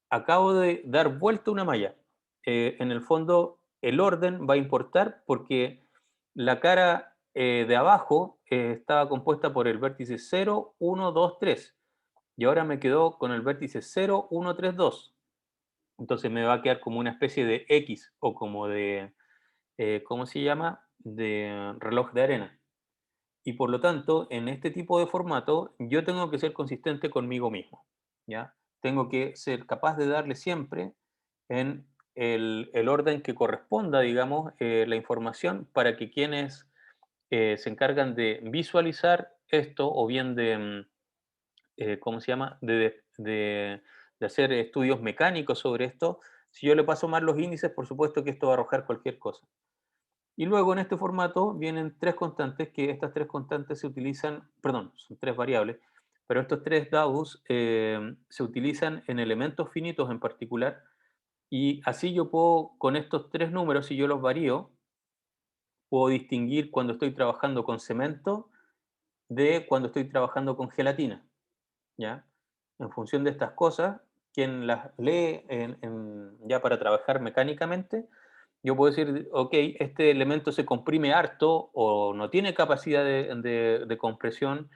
acabo de dar vuelta una malla. En el fondo, el orden va a importar porque la cara de abajo estaba compuesta por el vértice 0, 1, 2, 3. Y ahora me quedó con el vértice 0, 1, 3, 2. Entonces me va a quedar como una especie de X o como de, ¿cómo se llama? De reloj de arena. Y por lo tanto, en este tipo de formato, yo tengo que ser consistente conmigo mismo, ¿ya? Tengo que ser capaz de darle siempre en el orden que corresponda, digamos, la información para que quienes se encargan de visualizar esto o bien de, ¿cómo se llama?, de hacer estudios mecánicos sobre esto, si yo le paso mal los índices, por supuesto que esto va a arrojar cualquier cosa. Y luego en este formato vienen tres constantes, que estas tres constantes se utilizan, perdón, son tres variables, pero estos tres DAOs se utilizan en elementos finitos en particular, y así yo puedo, con estos tres números, si yo los varío, puedo distinguir cuando estoy trabajando con cemento de cuando estoy trabajando con gelatina, ¿ya? En función de estas cosas, quien las lee ya para trabajar mecánicamente, yo puedo decir, ok, este elemento se comprime harto o no tiene capacidad de compresión,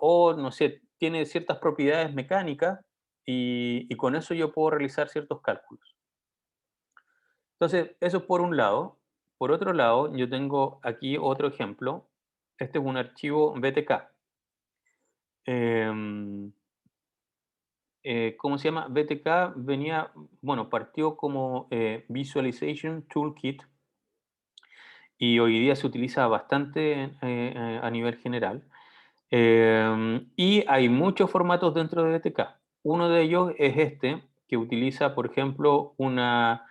o no sé, tiene ciertas propiedades mecánicas y con eso yo puedo realizar ciertos cálculos. Entonces, eso es por un lado. Por otro lado, yo tengo aquí otro ejemplo. Este es un archivo BTK. Em, ¿Cómo se llama? BTK venía, bueno, partió como Visualization Toolkit y hoy día se utiliza bastante a nivel general. Y hay muchos formatos dentro de BTK. Uno de ellos es este, que utiliza, por ejemplo, una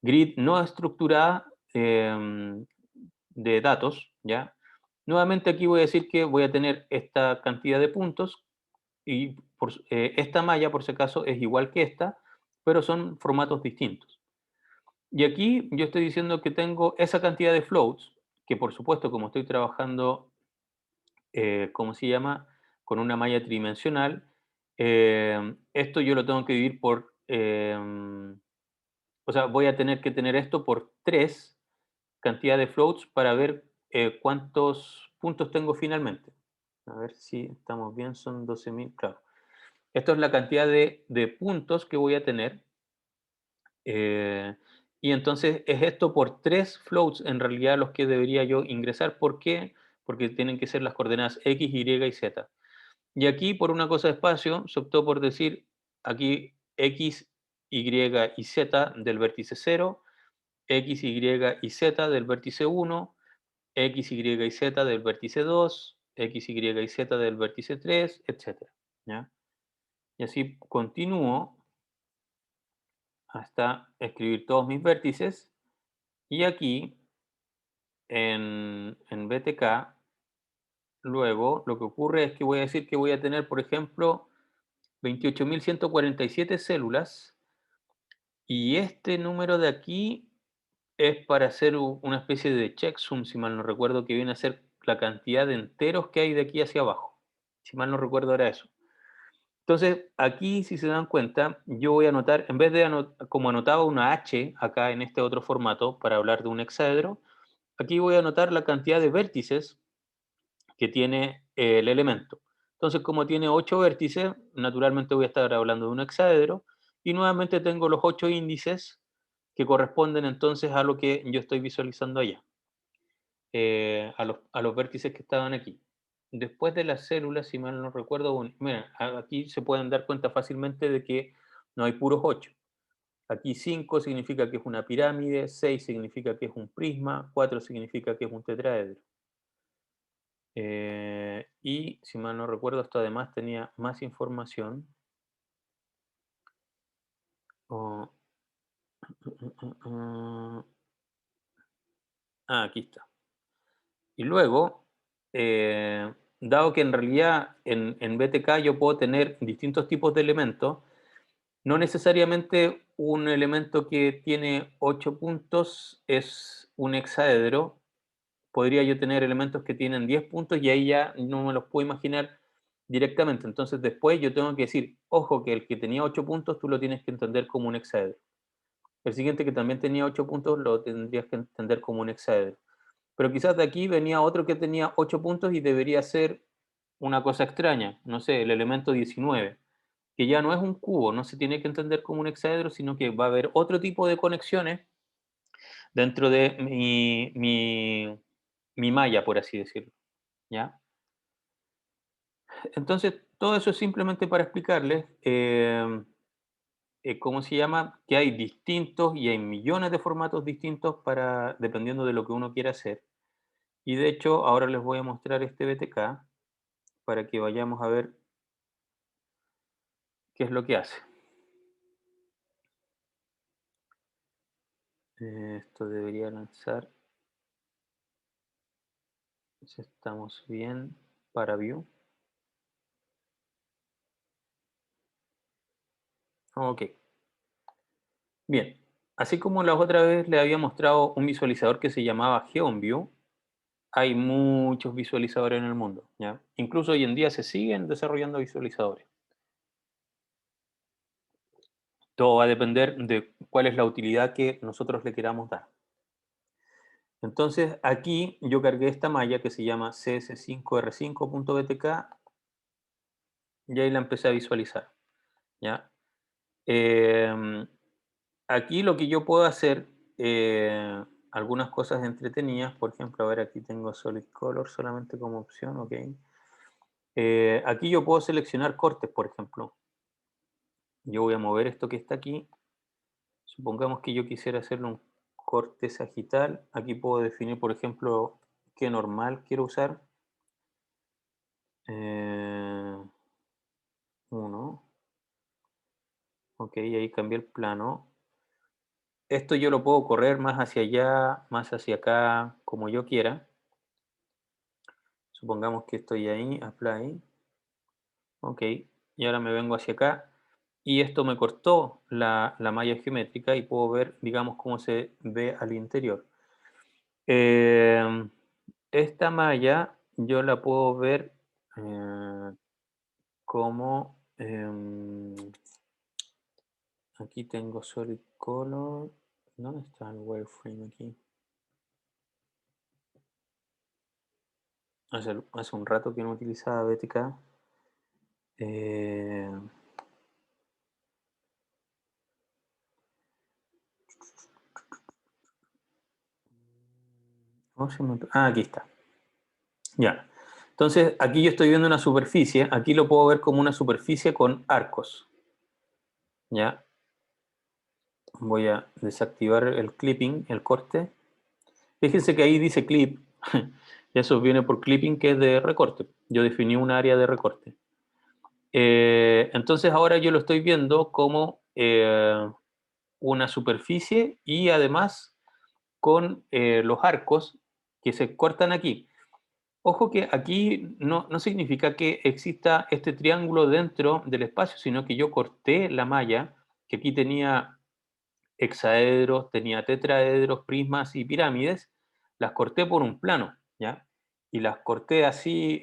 grid no estructurada de datos, ¿ya? Nuevamente aquí voy a decir que voy a tener esta cantidad de puntos y esta malla, por si acaso, es igual que esta, pero son formatos distintos. Y aquí yo estoy diciendo que tengo esa cantidad de floats, que por supuesto, como estoy trabajando, ¿cómo se llama? Con una malla tridimensional, esto yo lo tengo que dividir por, o sea, voy a tener que tener esto por 3 cantidad de floats para ver cuántos puntos tengo finalmente. A ver si estamos bien, son 12.000, claro. Esto es la cantidad de puntos que voy a tener. eh, y entonces es esto por 3 floats en realidad los que debería yo ingresar. ¿Por qué? Porque tienen que ser las coordenadas X, Y y Z. Y aquí, por una cosa de espacio, se optó por decir aquí X, Y y Z del vértice 0, X, Y y Z del vértice 1, X, Y y Z del vértice 2, X, Y y Z del vértice 3, etcétera, ¿ya? Y así continúo hasta escribir todos mis vértices. Y aquí, en BTK, luego lo que ocurre es que voy a decir que voy a tener, por ejemplo, 28.147 células. Y este número de aquí es para hacer una especie de checksum, si mal no recuerdo, que viene a ser la cantidad de enteros que hay de aquí hacia abajo. Si mal no recuerdo era eso. Entonces, aquí, si se dan cuenta, yo voy a anotar, en vez de como anotaba una H acá en este otro formato para hablar de un hexaedro, aquí voy a anotar la cantidad de vértices que tiene el elemento. Entonces, como tiene 8 vértices, naturalmente voy a estar hablando de un hexaedro y nuevamente tengo los 8 índices que corresponden entonces a lo que yo estoy visualizando allá, a los vértices que estaban aquí. Después de las células, si mal no recuerdo, bueno, mira, aquí se pueden dar cuenta fácilmente de que no hay puros 8. Aquí 5 significa que es una pirámide, 6 significa que es un prisma, 4 significa que es un tetraedro. Y si mal no recuerdo, esto además tenía más información. Oh, aquí está. Y luego, dado que en realidad en BTK yo puedo tener distintos tipos de elementos, no necesariamente un elemento que tiene 8 puntos es un hexaedro, podría yo tener elementos que tienen 10 puntos y ahí ya no me los puedo imaginar directamente. Entonces después yo tengo que decir, ojo, que el que tenía 8 puntos tú lo tienes que entender como un hexaedro. El siguiente que también tenía 8 puntos lo tendrías que entender como un hexaedro. Pero quizás de aquí venía otro que tenía 8 puntos y debería ser una cosa extraña, no sé, el elemento 19, que ya no es un cubo, no se tiene que entender como un hexaedro, sino que va a haber otro tipo de conexiones dentro de mi malla, por así decirlo, ¿ya? Entonces, todo eso es simplemente para explicarles, ¿cómo se llama? Que hay distintos y hay millones de formatos distintos para, dependiendo de lo que uno quiera hacer. Y de hecho, ahora les voy a mostrar este BTK para que vayamos a ver qué es lo que hace. Esto debería lanzar, si estamos bien, para View. Ok, bien. Así como la otra vez le había mostrado un visualizador que se llamaba GeoView, hay muchos visualizadores en el mundo, ¿ya? Incluso hoy en día se siguen desarrollando visualizadores. Todo va a depender de cuál es la utilidad que nosotros le queramos dar. Entonces, aquí yo cargué esta malla que se llama cs5r5.btk y ahí la empecé a visualizar, ¿ya? Em, Aquí lo que yo puedo hacer, algunas cosas entretenidas, por ejemplo, a ver, aquí tengo Solid Color solamente como opción, ok. Aquí yo puedo seleccionar cortes, por ejemplo. Yo voy a mover esto que está aquí. Supongamos que yo quisiera hacerle un corte sagital. Aquí puedo definir, por ejemplo, qué normal quiero usar. 1. Ok, ahí cambié el plano. Esto yo lo puedo correr más hacia allá, más hacia acá, como yo quiera. Supongamos que estoy ahí, apply. Ok, y ahora me vengo hacia acá. Y esto me cortó la malla geométrica y puedo ver, digamos, cómo se ve al interior. Eh, Esta malla yo la puedo ver como... aquí tengo Solid Color. ¿Dónde está el wireframe aquí? Hace un rato que no utilizaba BTK. Eh, aquí está. Ya. Entonces, aquí yo estoy viendo una superficie. Aquí lo puedo ver como una superficie con arcos. Ya. Voy a desactivar el clipping, el corte. Fíjense que ahí dice clip. Y eso viene por clipping, que es de recorte. Yo definí un área de recorte. Entonces ahora yo lo estoy viendo como una superficie y además con los arcos que se cortan aquí. Ojo que aquí no significa que exista este triángulo dentro del espacio, sino que yo corté la malla, que aquí tenía hexaedros, tenía tetraedros, prismas y pirámides, las corté por un plano, ¿ya? Y las corté así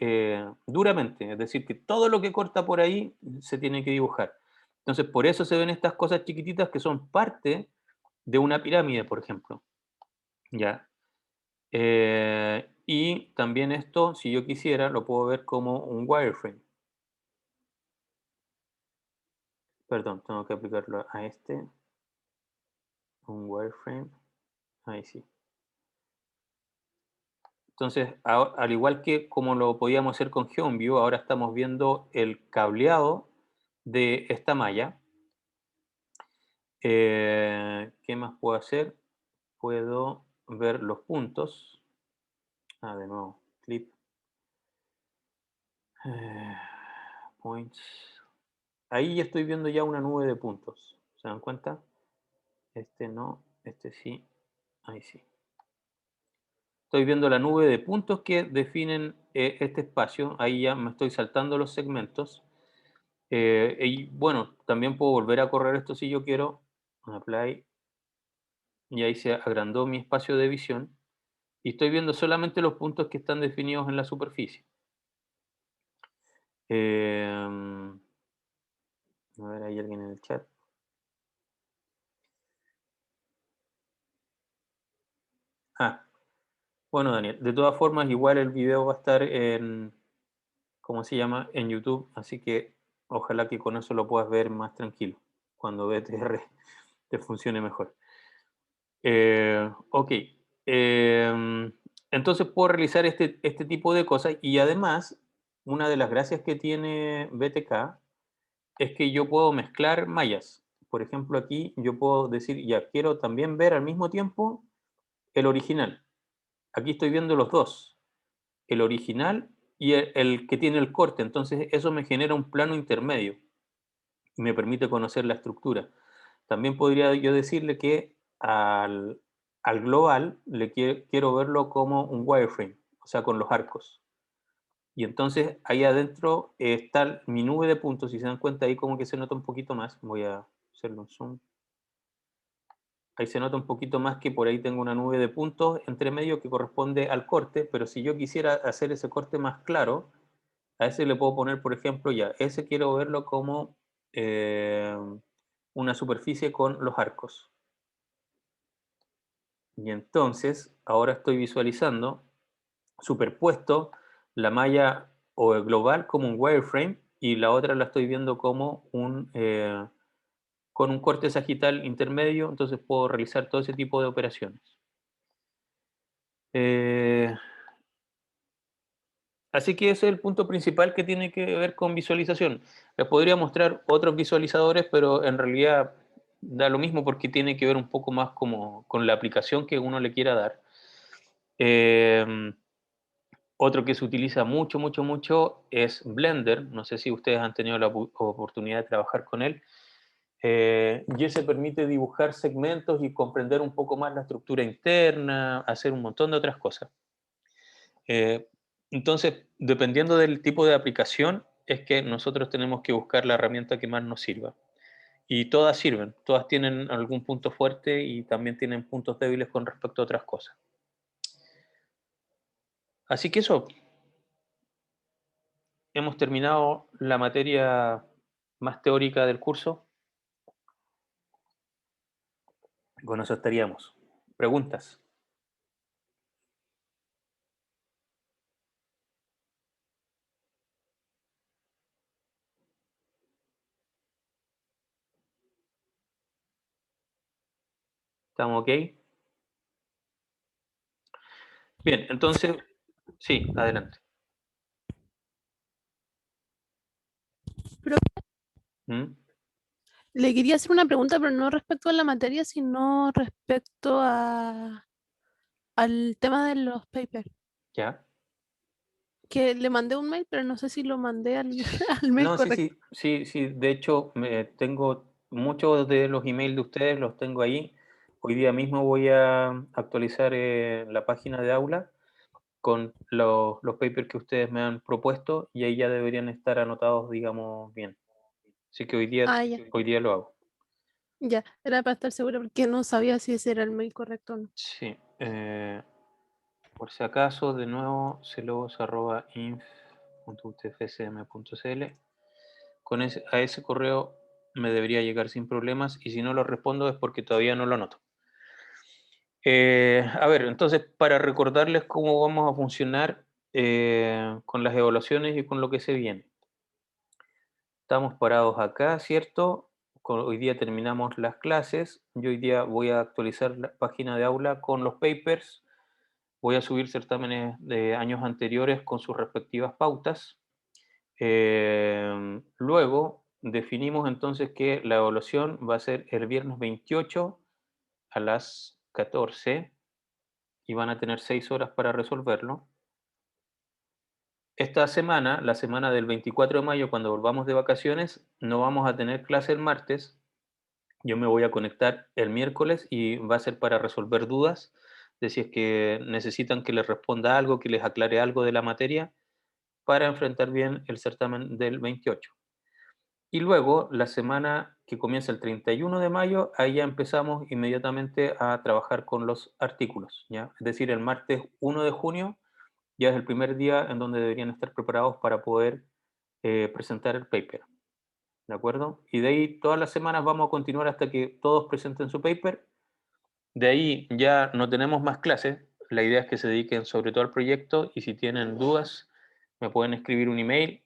duramente, es decir, que todo lo que corta por ahí se tiene que dibujar. Entonces, por eso se ven estas cosas chiquititas que son parte de una pirámide, por ejemplo, ¿ya? Y también esto, si yo quisiera, lo puedo ver como un wireframe. Perdón, tengo que aplicarlo a este, un wireframe. Ahí sí. Entonces, al igual que como lo podíamos hacer con GeoView, ahora estamos viendo el cableado de esta malla. ¿Qué más puedo hacer? Puedo ver los puntos. De nuevo, clip. Eh, Points. Ahí ya estoy viendo ya una nube de puntos. ¿Se dan cuenta? Este no, este sí, ahí sí. Estoy viendo la nube de puntos que definen este espacio. Ahí ya me estoy saltando los segmentos. Y bueno, también puedo volver a correr esto si yo quiero. apply, y ahí se agrandó mi espacio de visión y estoy viendo solamente los puntos que están definidos en la superficie. Em, a ver, hay alguien en el chat. Ah, bueno, Daniel, de todas formas, igual el video va a estar en, ¿cómo se llama? En YouTube, así que ojalá que con eso lo puedas ver más tranquilo, cuando BTR te funcione mejor. Ok, entonces puedo realizar este tipo de cosas y además, una de las gracias que tiene BTK es que yo puedo mezclar mallas. Por ejemplo, aquí yo puedo decir, ya, quiero también ver al mismo tiempo el original. Aquí estoy viendo los dos, el original y el que tiene el corte. Entonces eso me genera un plano intermedio y me permite conocer la estructura. También podría yo decirle que al global le quiero verlo como un wireframe, o sea, con los arcos. Y entonces ahí adentro está mi nube de puntos. Si se dan cuenta ahí como que se nota un poquito más. Voy a hacerlo un zoom. Ahí se nota un poquito más que por ahí tengo una nube de puntos entre medio que corresponde al corte, pero si yo quisiera hacer ese corte más claro, a ese le puedo poner, por ejemplo, ya, ese quiero verlo como eh, una superficie con los arcos. Y entonces, ahora estoy visualizando superpuesto la malla o el global como un wireframe y la otra la estoy viendo como con un corte sagital intermedio, entonces puedo realizar todo ese tipo de operaciones. Eh, Así que ese es el punto principal que tiene que ver con visualización. Les podría mostrar otros visualizadores, pero en realidad da lo mismo porque tiene que ver un poco más como con la aplicación que uno le quiera dar. Eh, Otro que se utiliza mucho, mucho, mucho es Blender. No sé si ustedes han tenido la oportunidad de trabajar con él. Y ese permite dibujar segmentos y comprender un poco más la estructura interna, hacer un montón de otras cosas. Eh, entonces, dependiendo del tipo de aplicación, es que nosotros tenemos que buscar la herramienta que más nos sirva. Y todas sirven, todas tienen algún punto fuerte y también tienen puntos débiles con respecto a otras cosas. Así que eso, hemos terminado la materia más teórica del curso. Con eso estaríamos. ¿Preguntas? ¿Estamos ok? Bien, entonces, sí, adelante.
Pero
¿Mm?
le quería hacer una pregunta, pero no respecto a la materia, sino respecto al tema de los papers.
¿Ya?
Que le mandé un mail, pero no sé si lo mandé al, al mail
No, sí,
correcto.
sí, sí, sí. De hecho, tengo muchos de los emails de ustedes, los tengo ahí. Hoy día mismo voy a actualizar la página de aula con los papers que ustedes me han propuesto y ahí ya deberían estar anotados, digamos, bien. Así que
Ah, ya.
hoy día lo hago.
Ya, era para estar segura porque no sabía si ese era el mail correcto o no.
Sí. Por si acaso, de nuevo, celos@inf.utfsm.cl. A ese correo me debería llegar sin problemas y si no lo respondo es porque todavía no lo anoto. A ver, entonces, para recordarles cómo vamos a funcionar con las evaluaciones y con lo que se viene. Estamos parados acá, ¿cierto? Hoy día terminamos las clases. Yo hoy día voy a actualizar la página de aula con los papers. Voy a subir certámenes de años anteriores con sus respectivas pautas. Luego definimos entonces que la evaluación va a ser el viernes 28 a las 14 y van a tener 6 horas para resolverlo. Esta semana, la semana del 24 de mayo, cuando volvamos de vacaciones, no vamos a tener clase el martes. Yo me voy a conectar el miércoles y va a ser para resolver dudas de si es que necesitan que les responda algo, que les aclare algo de la materia para enfrentar bien el certamen del 28. Y luego, la semana que comienza el 31 de mayo, ahí ya empezamos inmediatamente a trabajar con los artículos, ¿ya? Es decir, el martes 1 de junio ya es el primer día en donde deberían estar preparados para poder presentar el paper, ¿de acuerdo? Y de ahí todas las semanas vamos a continuar hasta que todos presenten su paper. De ahí ya no tenemos más clases. La idea es que se dediquen sobre todo al proyecto y si tienen dudas, me pueden escribir un email.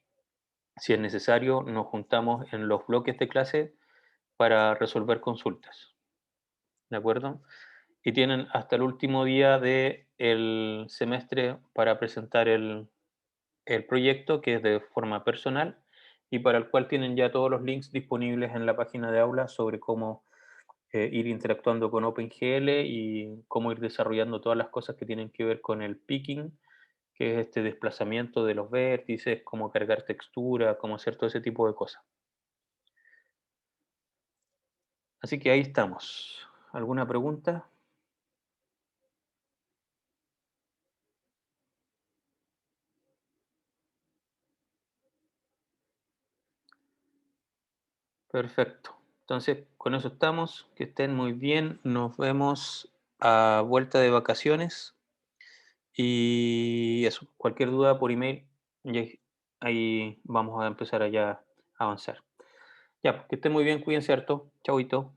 Si es necesario, nos juntamos en los bloques de clase para resolver consultas, ¿de acuerdo? Y tienen hasta el último día del semestre para presentar el proyecto, que es de forma personal y para el cual tienen ya todos los links disponibles en la página de aula sobre cómo ir interactuando con OpenGL y cómo ir desarrollando todas las cosas que tienen que ver con el picking, que es este desplazamiento de los vértices, cómo cargar textura, cómo hacer todo ese tipo de cosas. Así que ahí estamos. ¿Alguna pregunta? Perfecto. Entonces, con eso estamos. Que estén muy bien. Nos vemos a vuelta de vacaciones. Y eso, cualquier duda por email, y ahí vamos a empezar allá a avanzar. Ya, pues, que estén muy bien, cuídense harto. Chauito.